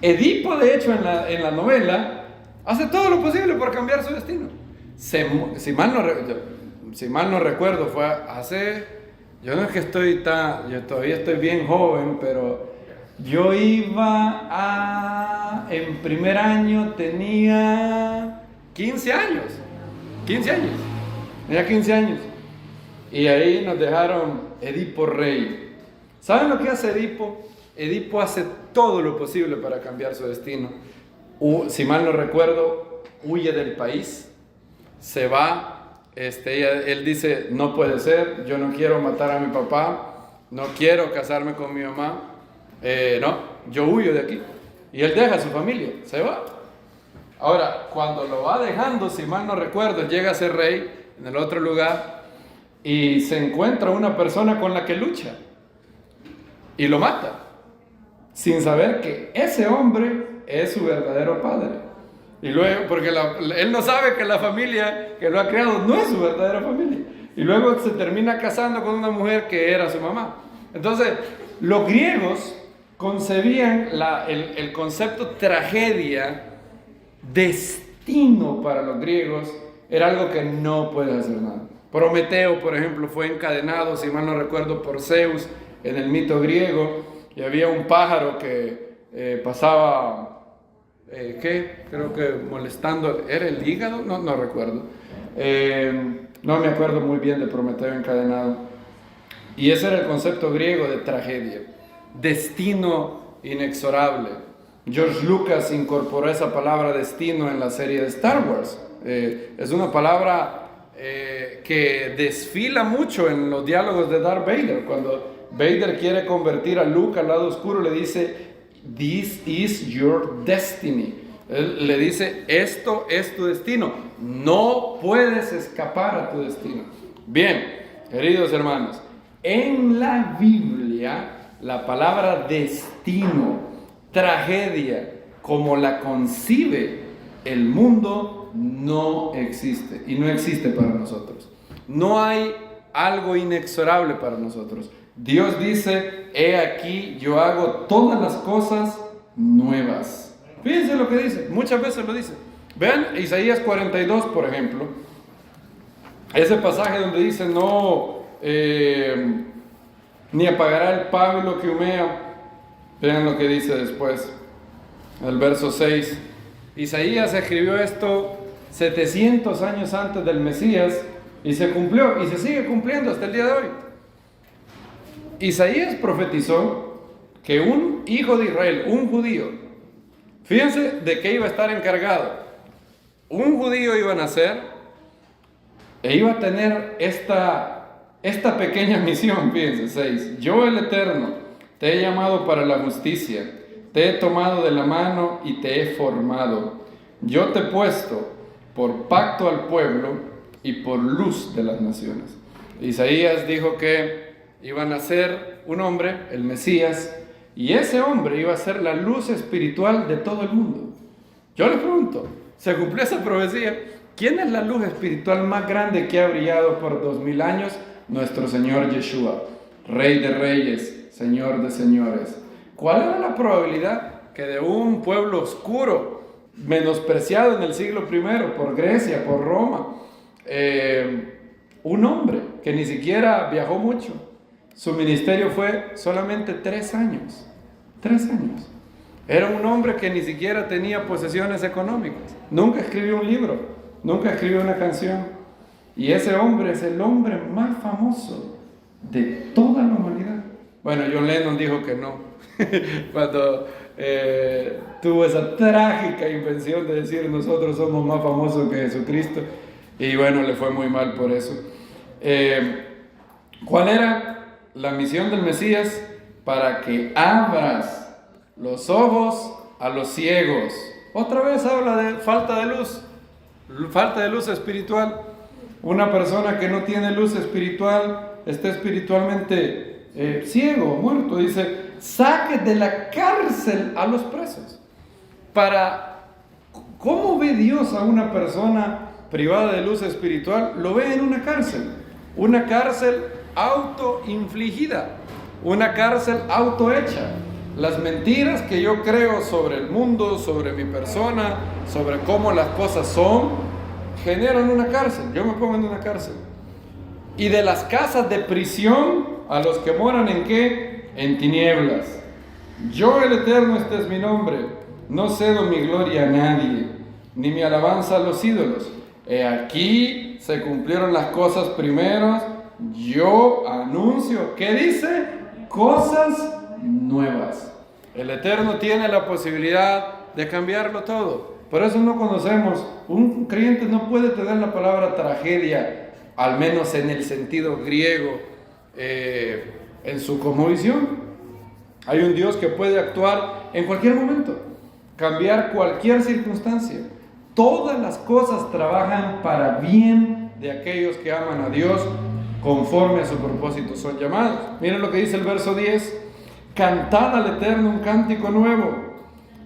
Edipo, de hecho, en la novela, hace todo lo posible por cambiar su destino. Si mal no recuerdo, fue hace... Yo no es que yo todavía estoy bien joven, pero yo en primer año tenía 15 años. 15 años. Tenía 15 años. Y ahí nos dejaron Edipo rey. ¿Saben lo que hace Edipo? Edipo hace todo lo posible para cambiar su destino. Si mal no recuerdo, huye del país, se va. Él dice: no puede ser, yo no quiero matar a mi papá, no quiero casarme con mi mamá, no, yo huyo de aquí. Y él deja a su familia, se va. Ahora, cuando lo va dejando, si mal no recuerdo, llega a ser rey en el otro lugar y se encuentra una persona con la que lucha y lo mata, sin saber que ese hombre es su verdadero padre. Y luego, porque él no sabe que la familia que lo ha creado no es su verdadera familia. Y luego se termina casando con una mujer que era su mamá. Entonces, los griegos concebían el concepto tragedia, destino para los griegos, era algo que no puede hacer nada. Prometeo, por ejemplo, fue encadenado, si mal no recuerdo, por Zeus en el mito griego, y había un pájaro que pasaba... creo que molestando, ¿era el hígado? No recuerdo. No me acuerdo muy bien de Prometeo encadenado. Y ese era el concepto griego de tragedia, destino inexorable. George Lucas incorporó esa palabra destino en la serie de Star Wars. Es una palabra que desfila mucho en los diálogos de Darth Vader. Cuando Vader quiere convertir a Luke al lado oscuro, le dice: "This is your destiny". Él le dice: esto es tu destino, no puedes escapar a tu destino. Bien, queridos hermanos, en la Biblia la palabra destino, tragedia, como la concibe el mundo, no existe, y no existe para nosotros. No hay algo inexorable para nosotros. Dios dice: he aquí, yo hago todas las cosas nuevas. Fíjense lo que dice, muchas veces lo dice. Vean Isaías 42, por ejemplo, ese pasaje donde dice: no, ni apagará el pábilo que humea. Vean lo que dice después, el verso 6. Isaías escribió esto 700 años antes del Mesías, y se cumplió, y se sigue cumpliendo hasta el día de hoy. Isaías profetizó que un hijo de Israel, un judío, fíjense de qué iba a estar encargado. Un judío iba a nacer e iba a tener esta pequeña misión, fíjense, 6. Yo, el Eterno, te he llamado para la justicia, te he tomado de la mano y te he formado. Yo te he puesto por pacto al pueblo y por luz de las naciones. Isaías dijo que iba a nacer un hombre, el Mesías, y ese hombre iba a ser la luz espiritual de todo el mundo. Yo les pregunto, ¿se cumplió esa profecía? ¿Quién es la luz espiritual más grande que ha brillado por 2000 años? Nuestro Señor Yeshua, Rey de Reyes, Señor de Señores. ¿Cuál era la probabilidad que de un pueblo oscuro, menospreciado en el siglo I por Grecia, por Roma, un hombre que ni siquiera viajó mucho, su ministerio fue solamente 3 años? 3 años. Era un hombre que ni siquiera tenía posesiones económicas, nunca escribió un libro, nunca escribió una canción, y ese hombre es el hombre más famoso de toda la humanidad. Bueno, John Lennon dijo que no, cuando tuvo esa trágica invención de decir: nosotros somos más famosos que Jesucristo, y bueno, le fue muy mal por eso. ¿Cuál era la misión del Mesías? Para que abras los ojos a los ciegos. Otra vez habla de falta de luz espiritual. Una persona que no tiene luz espiritual está espiritualmente ciego, muerto. Dice, saque de la cárcel a los presos. ¿Cómo ve Dios a una persona privada de luz espiritual? Lo ve en una cárcel autoinfligida, una cárcel autohecha. Las mentiras que yo creo sobre el mundo, sobre mi persona, sobre cómo las cosas son, generan una cárcel. Yo me pongo en una cárcel. Y de las casas de prisión a los que moran ¿en qué? En tinieblas. Yo, el Eterno, este es mi nombre. No cedo mi gloria a nadie, ni mi alabanza a los ídolos. He aquí se cumplieron las cosas primeras. Yo anuncio, ¿qué dice? Cosas nuevas. El Eterno tiene la posibilidad de cambiarlo todo. Por eso no conocemos. Un creyente no puede tener la palabra tragedia, al menos en el sentido griego, en su cosmovisión. Hay un Dios que puede actuar en cualquier momento, cambiar cualquier circunstancia. Todas las cosas trabajan para bien de aquellos que aman a Dios, conforme a su propósito son llamados. Miren lo que dice el verso 10. Cantad al Eterno un cántico nuevo,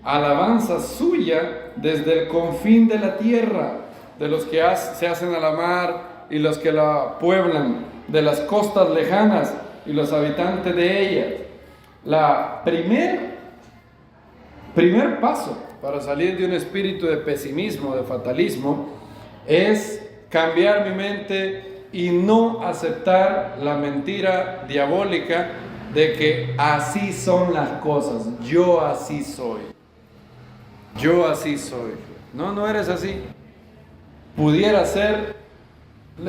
alabanza suya desde el confín de la tierra, de los que se hacen a la mar y los que la pueblan, de las costas lejanas y los habitantes de ella. La primer paso para salir de un espíritu de pesimismo, de fatalismo, es cambiar mi mente y no aceptar la mentira diabólica de que así son las cosas, yo así soy. No eres así. Pudiera ser,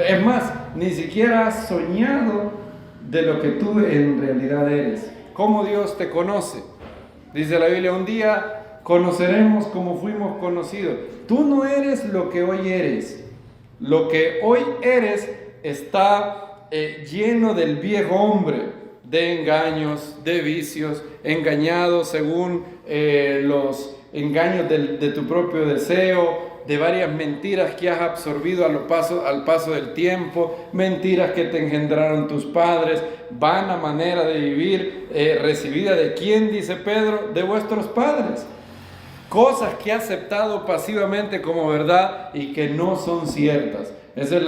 es más, ni siquiera has soñado de lo que tú en realidad eres. ¿Cómo Dios te conoce? Dice la Biblia, un día conoceremos como fuimos conocidos. Tú no eres lo que hoy eres. Lo que hoy eres está lleno del viejo hombre, de engaños, de vicios, engañado según los engaños de tu propio deseo, de varias mentiras que has absorbido al paso del tiempo, mentiras que te engendraron tus padres, vana manera de vivir, recibida de quién, dice Pedro, de vuestros padres. Cosas que has aceptado pasivamente como verdad y que no son ciertas. Ese es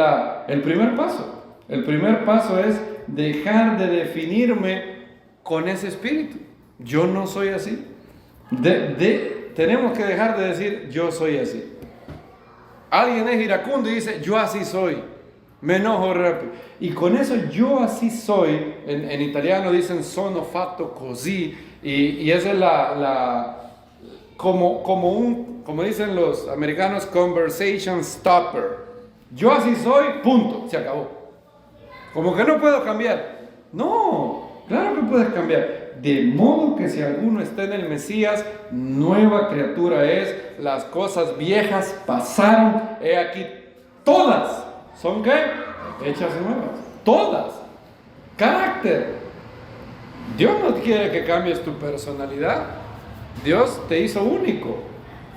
el primer paso. El primer paso es dejar de definirme con ese espíritu. Yo no soy así. Tenemos que dejar de decir yo soy así. Alguien es iracundo y dice yo así soy. Me enojo rápido. Y con eso yo así soy, en italiano dicen sono fatto così. Y esa es como dicen los americanos, conversation stopper. Yo así soy, punto, se acabó. Como que no puedo cambiar. No, claro que puedes cambiar. De modo que si alguno está en el Mesías, nueva criatura es. Las cosas viejas pasaron. He aquí, todas son ¿qué? Hechas nuevas. Todas. Carácter. Dios no quiere que cambies tu personalidad. Dios te hizo único.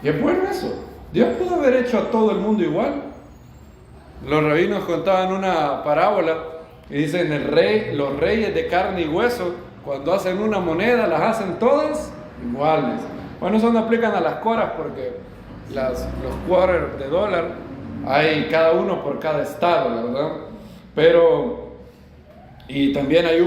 Y es bueno eso. Dios pudo haber hecho a todo el mundo igual. Los rabinos contaban una parábola y dicen, los reyes de carne y hueso, cuando hacen una moneda, las hacen todas iguales. Bueno, eso no aplican a las coras porque los quarters de dólar hay cada uno por cada estado, ¿verdad? Y también hay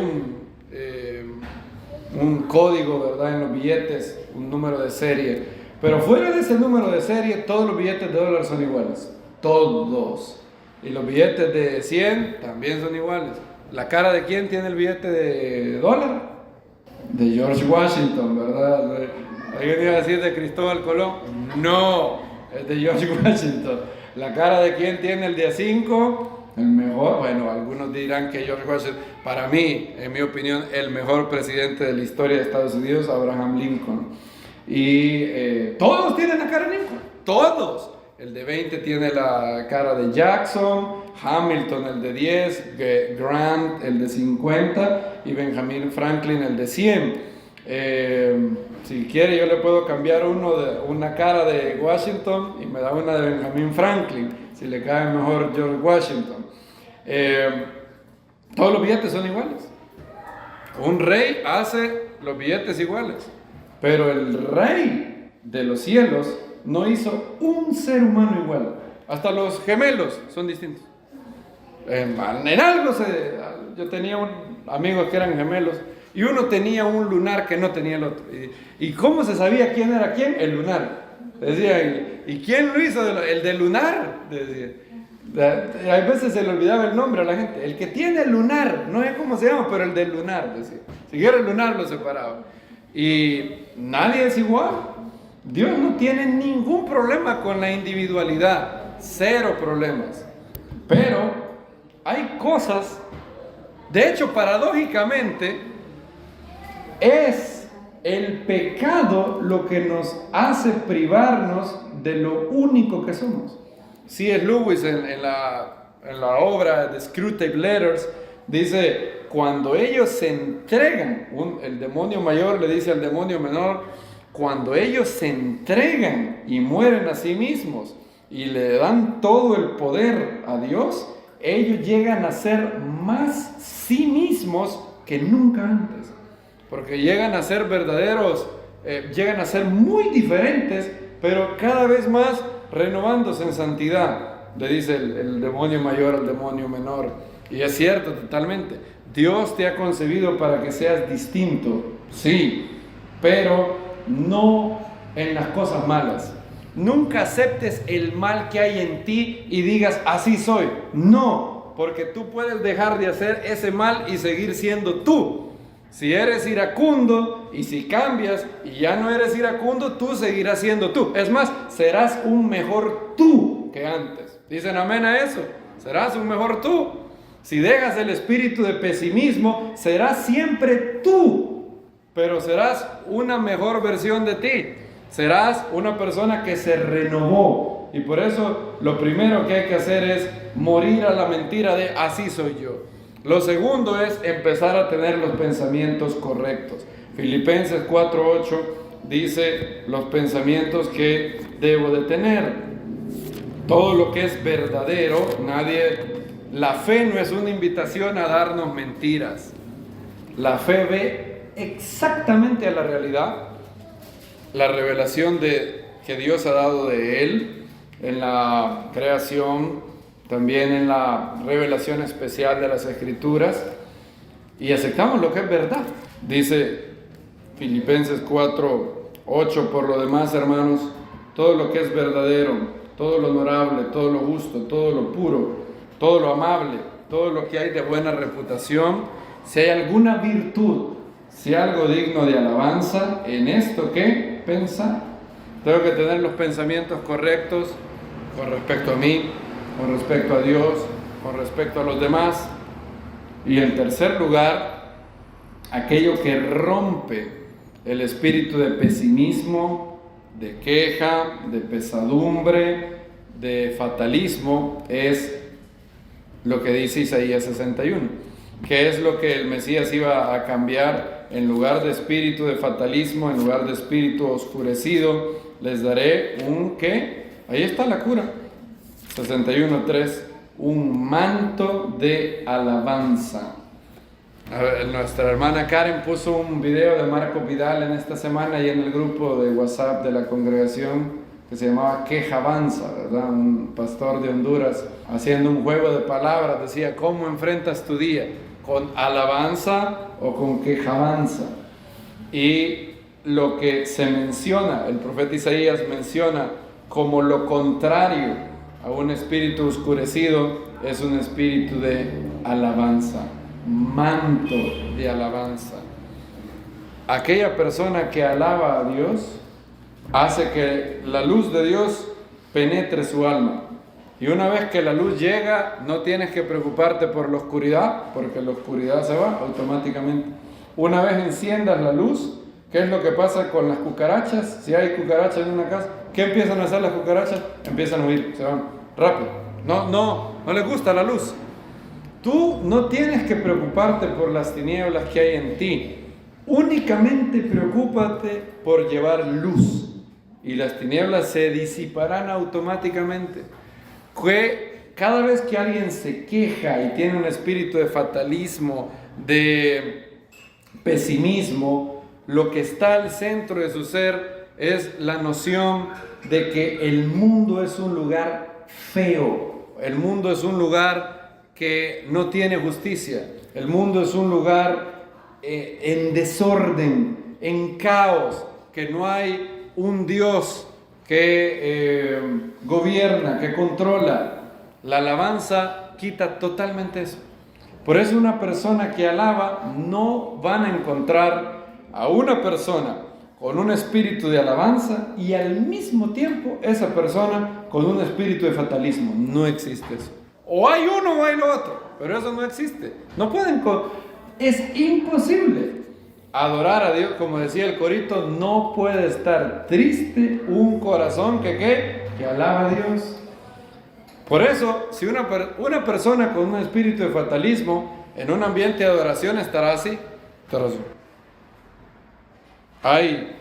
un código, ¿verdad? En los billetes, un número de serie. Pero fuera de ese número de serie, todos los billetes de dólar son iguales. Todos. Y los billetes de 100 también son iguales. ¿La cara de quién tiene el billete de dólar? De George Washington, ¿verdad? ¿Alguien iba a decir de Cristóbal Colón? No, es de George Washington. ¿La cara de quién tiene el de 5? El mejor, bueno, algunos dirán que George Washington, para mí, en mi opinión, el mejor presidente de la historia de Estados Unidos, Abraham Lincoln. Y todos tienen la cara de Lincoln, todos. El de 20 tiene la cara de Jackson, Hamilton el de 10, Grant el de 50 y Benjamin Franklin el de 100. Si quiere yo le puedo cambiar una cara de Washington y me da una de Benjamin Franklin, si le cae mejor George Washington. Todos los billetes son iguales. Un rey hace los billetes iguales, pero el rey de los cielos no hizo un ser humano igual. Hasta los gemelos son distintos. En algo yo tenía amigos que eran gemelos y uno tenía un lunar que no tenía el otro. ¿Y cómo se sabía quién era quién? El lunar. Decía, ¿y quién lo hizo? El del lunar. Decía. A veces se le olvidaba el nombre a la gente. El que tiene el lunar, no sé cómo se llama, pero el del lunar. Decía. Si era el lunar lo separaba. Y nadie es igual. Dios no tiene ningún problema con la individualidad. Cero problemas. Pero hay cosas, de hecho, paradójicamente, es el pecado lo que nos hace privarnos de lo único que somos. C.S. Lewis en la obra de Screwtape Letters dice, cuando ellos se entregan, el demonio mayor le dice al demonio menor, cuando ellos se entregan y mueren a sí mismos y le dan todo el poder a Dios, ellos llegan a ser más sí mismos que nunca antes. Porque llegan a ser verdaderos, llegan a ser muy diferentes, pero cada vez más renovándose en santidad, le dice el demonio mayor al demonio menor. Y es cierto totalmente, Dios te ha concebido para que seas distinto, sí, pero no en las cosas malas. Nunca aceptes el mal que hay en ti y digas, así soy. No, porque tú puedes dejar de hacer ese mal y seguir siendo tú. Si eres iracundo y si cambias y ya no eres iracundo, tú seguirás siendo tú. Es más, serás un mejor tú que antes. ¿Dicen amén a eso? Serás un mejor tú. Si dejas el espíritu de pesimismo, serás siempre tú, pero serás una mejor versión de ti. Serás una persona que se renovó. Y por eso lo primero que hay que hacer es morir a la mentira de así soy yo. Lo segundo es empezar a tener los pensamientos correctos. Filipenses 4:8 dice los pensamientos que debo de tener. Todo lo que es verdadero, la fe no es una invitación a darnos mentiras. La fe ve exactamente a la realidad, la revelación que Dios ha dado de Él en la creación, también en la revelación especial de las Escrituras, y aceptamos lo que es verdad. Dice Filipenses 4:8, por lo demás, hermanos, todo lo que es verdadero, todo lo honorable, todo lo justo, todo lo puro, todo lo amable, todo lo que hay de buena reputación, si hay alguna virtud, si algo digno de alabanza, en esto que pensar. Tengo que tener los pensamientos correctos con respecto a mí, con respecto a Dios, con respecto a los demás. Y en tercer lugar, aquello que rompe el espíritu de pesimismo, de queja, de pesadumbre, de fatalismo, es lo que dice Isaías 61, que es lo que el Mesías iba a cambiar. En lugar de espíritu de fatalismo, en lugar de espíritu oscurecido, les daré ¿qué? Ahí está la cura. 61:3, un manto de alabanza. Nuestra hermana Karen puso un video de Marco Vidal en esta semana y en el grupo de WhatsApp de la congregación que se llamaba Quejabanza, ¿verdad? Un pastor de Honduras haciendo un juego de palabras, decía, ¿cómo enfrentas tu día? ¿Con alabanza o con quejabanza? Y lo que se menciona, el profeta Isaías menciona como lo contrario a un espíritu oscurecido, es un espíritu de alabanza, manto de alabanza. Aquella persona que alaba a Dios hace que la luz de Dios penetre su alma. Y una vez que la luz llega, no tienes que preocuparte por la oscuridad, porque la oscuridad se va automáticamente. Una vez enciendas la luz, ¿qué es lo que pasa con las cucarachas? Si hay cucarachas en una casa, ¿qué empiezan a hacer las cucarachas? Empiezan a huir, se van rápido. No les gusta la luz. Tú no tienes que preocuparte por las tinieblas que hay en ti. Únicamente preocúpate por llevar luz y las tinieblas se disiparán automáticamente. Que cada vez que alguien se queja y tiene un espíritu de fatalismo, de pesimismo, lo que está al centro de su ser es la noción de que el mundo es un lugar feo, el mundo es un lugar que no tiene justicia, el mundo es un lugar en desorden, en caos, que no hay un Dios que gobierna, que controla. La alabanza quita totalmente eso. Por eso una persona que alaba, no van a encontrar a una persona con un espíritu de alabanza y al mismo tiempo esa persona con un espíritu de fatalismo. No existe eso. O hay uno o hay lo otro, pero eso no existe. No pueden, es imposible. Adorar a Dios, como decía el corito, no puede estar triste un corazón que alaba a Dios. Por eso, si una persona con un espíritu de fatalismo en un ambiente de adoración estará así. Ay,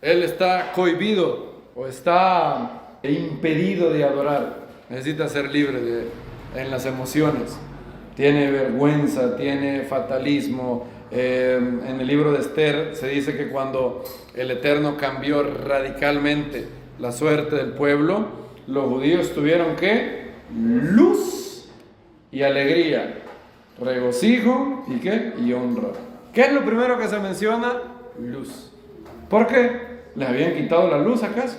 él está cohibido o está impedido de adorar. Necesita ser libre en las emociones. Tiene vergüenza, tiene fatalismo. En el libro de Esther se dice que cuando el Eterno cambió radicalmente la suerte del pueblo, los judíos tuvieron ¿qué? Luz y alegría, regocijo y ¿qué? Y honra. ¿Qué es lo primero que se menciona? Luz. ¿Por qué? ¿Les habían quitado la luz acaso?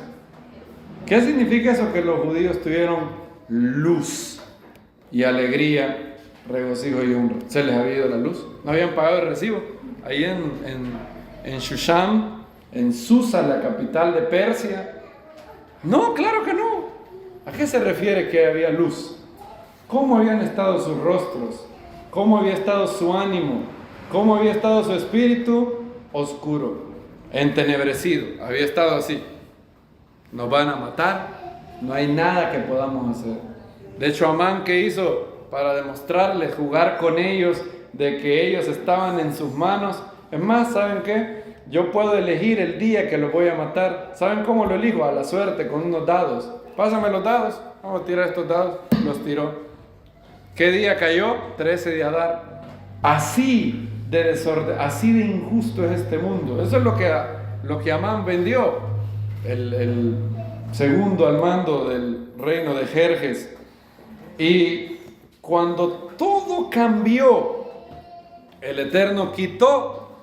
¿Qué significa eso que los judíos tuvieron luz y alegría, regocijo y honra? ¿Se les había ido la luz? ¿No habían pagado el recibo? Ahí en Shushan, en Susa, la capital de Persia. No, claro que no. ¿A qué se refiere que había luz? ¿Cómo habían estado sus rostros? ¿Cómo había estado su ánimo? ¿Cómo había estado su espíritu? Oscuro, entenebrecido. Había estado así. Nos van a matar. No hay nada que podamos hacer. De hecho, Amán, ¿qué hizo? Para demostrarles, jugar con ellos, de que ellos estaban en sus manos. Es más, ¿saben qué? Yo puedo elegir el día que los voy a matar. ¿Saben cómo lo elijo? A la suerte, con unos dados. Pásame los dados. Vamos a tirar estos dados. Los tiró. ¿Qué día cayó? 13 de Adar. Así de desorden, así de injusto es este mundo. Eso es lo que Amán vendió. El segundo al mando del reino de Jerjes. Y cuando todo cambió, el Eterno quitó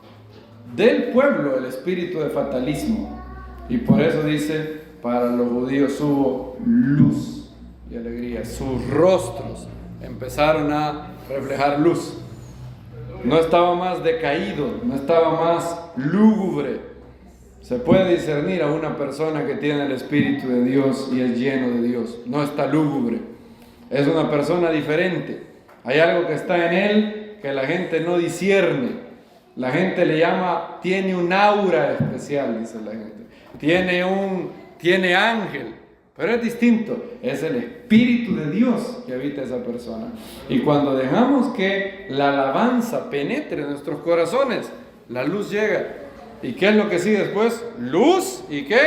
del pueblo el espíritu de fatalismo. Y por eso dice, para los judíos hubo luz y alegría. Sus rostros empezaron a reflejar luz. No estaba más decaído, no estaba más lúgubre. Se puede discernir a una persona que tiene el Espíritu de Dios y es lleno de Dios. No está lúgubre. Es una persona diferente. Hay algo que está en él que la gente no discierne. La gente le llama, tiene un aura especial, dice la gente. Tiene ángel. Pero es distinto. Es el Espíritu de Dios que habita esa persona. Y cuando dejamos que la alabanza penetre en nuestros corazones, la luz llega. ¿Y qué es lo que sigue después? Luz y ¿qué?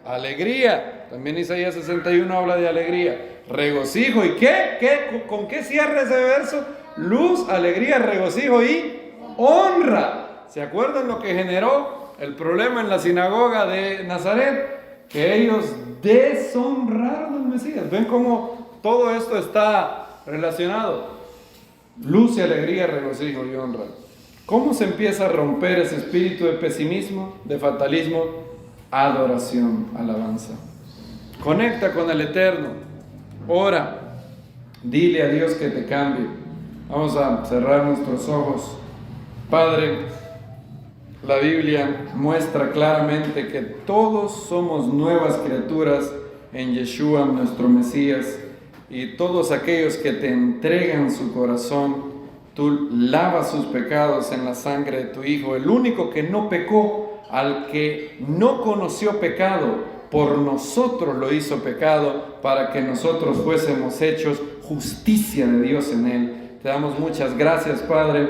Alegría. También Isaías 61 habla de alegría. Regocijo. ¿Y qué? ¿Con qué cierra ese verso? Luz, alegría, regocijo y honra. ¿Se acuerdan lo que generó el problema en la sinagoga de Nazaret? Que ellos deshonraron al Mesías. ¿Ven cómo todo esto está relacionado? Luz y alegría, regocijo y honra. ¿Cómo se empieza a romper ese espíritu de pesimismo, de fatalismo? Adoración, alabanza. Conecta con el Eterno. Ora. Dile a Dios que te cambie. Vamos a cerrar nuestros ojos. Padre, la Biblia muestra claramente que todos somos nuevas criaturas en Yeshua, nuestro Mesías, y todos aquellos que te entregan su corazón, tú lavas sus pecados en la sangre de tu Hijo, el único que no pecó, al que no conoció pecado, por nosotros lo hizo pecado, para que nosotros fuésemos hechos justicia de Dios en él. Te damos muchas gracias, Padre,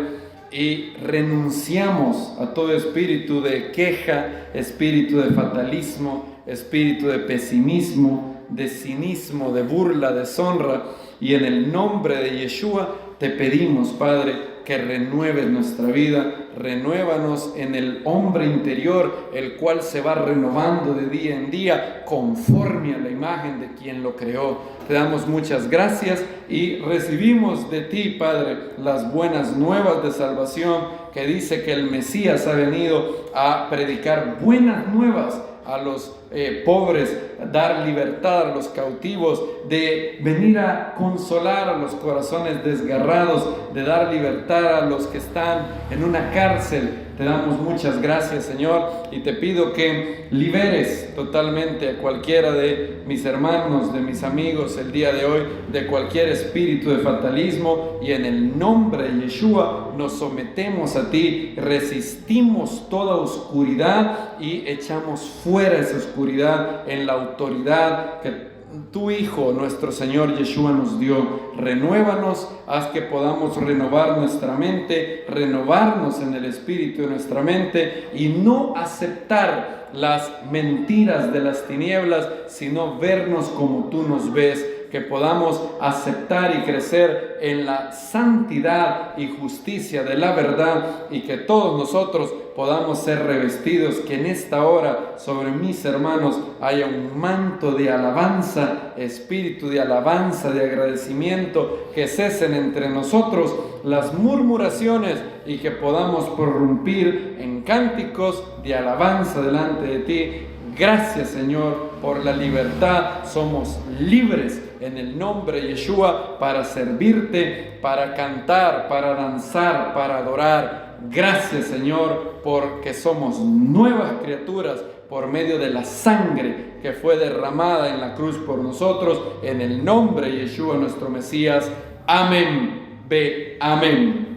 y renunciamos a todo espíritu de queja, espíritu de fatalismo, espíritu de pesimismo, de cinismo, de burla, de deshonra. Y en el nombre de Yeshua te pedimos, Padre, que renueves nuestra vida, renuévanos en el hombre interior, el cual se va renovando de día en día conforme a la imagen de quien lo creó. Te damos muchas gracias y recibimos de ti, Padre, las buenas nuevas de salvación, que dice que el Mesías ha venido a predicar buenas nuevas a los pobres, dar libertad a los cautivos, de venir a consolar a los corazones desgarrados, de dar libertad a los que están en una cárcel. Te damos muchas gracias, Señor, y te pido que liberes totalmente a cualquiera de mis hermanos, de mis amigos el día de hoy, de cualquier espíritu de fatalismo, y en el nombre de Yeshua nos sometemos a ti, resistimos toda oscuridad y echamos fuera esa oscuridad en la autoridad que tu Hijo, nuestro Señor Yeshua, nos dio. Renuévanos, haz que podamos renovar nuestra mente, renovarnos en el espíritu de nuestra mente y no aceptar las mentiras de las tinieblas, sino vernos como tú nos ves, que podamos aceptar y crecer en la santidad y justicia de la verdad, y que todos nosotros podamos ser revestidos, que en esta hora sobre mis hermanos haya un manto de alabanza, espíritu de alabanza, de agradecimiento, que cesen entre nosotros las murmuraciones y que podamos prorrumpir en cánticos de alabanza delante de ti. Gracias, Señor, por la libertad. Somos libres en el nombre de Yeshua para servirte, para cantar, para danzar, para adorar. Gracias, Señor, porque somos nuevas criaturas por medio de la sangre que fue derramada en la cruz por nosotros. En el nombre de Yeshua, nuestro Mesías. Amén. Amén.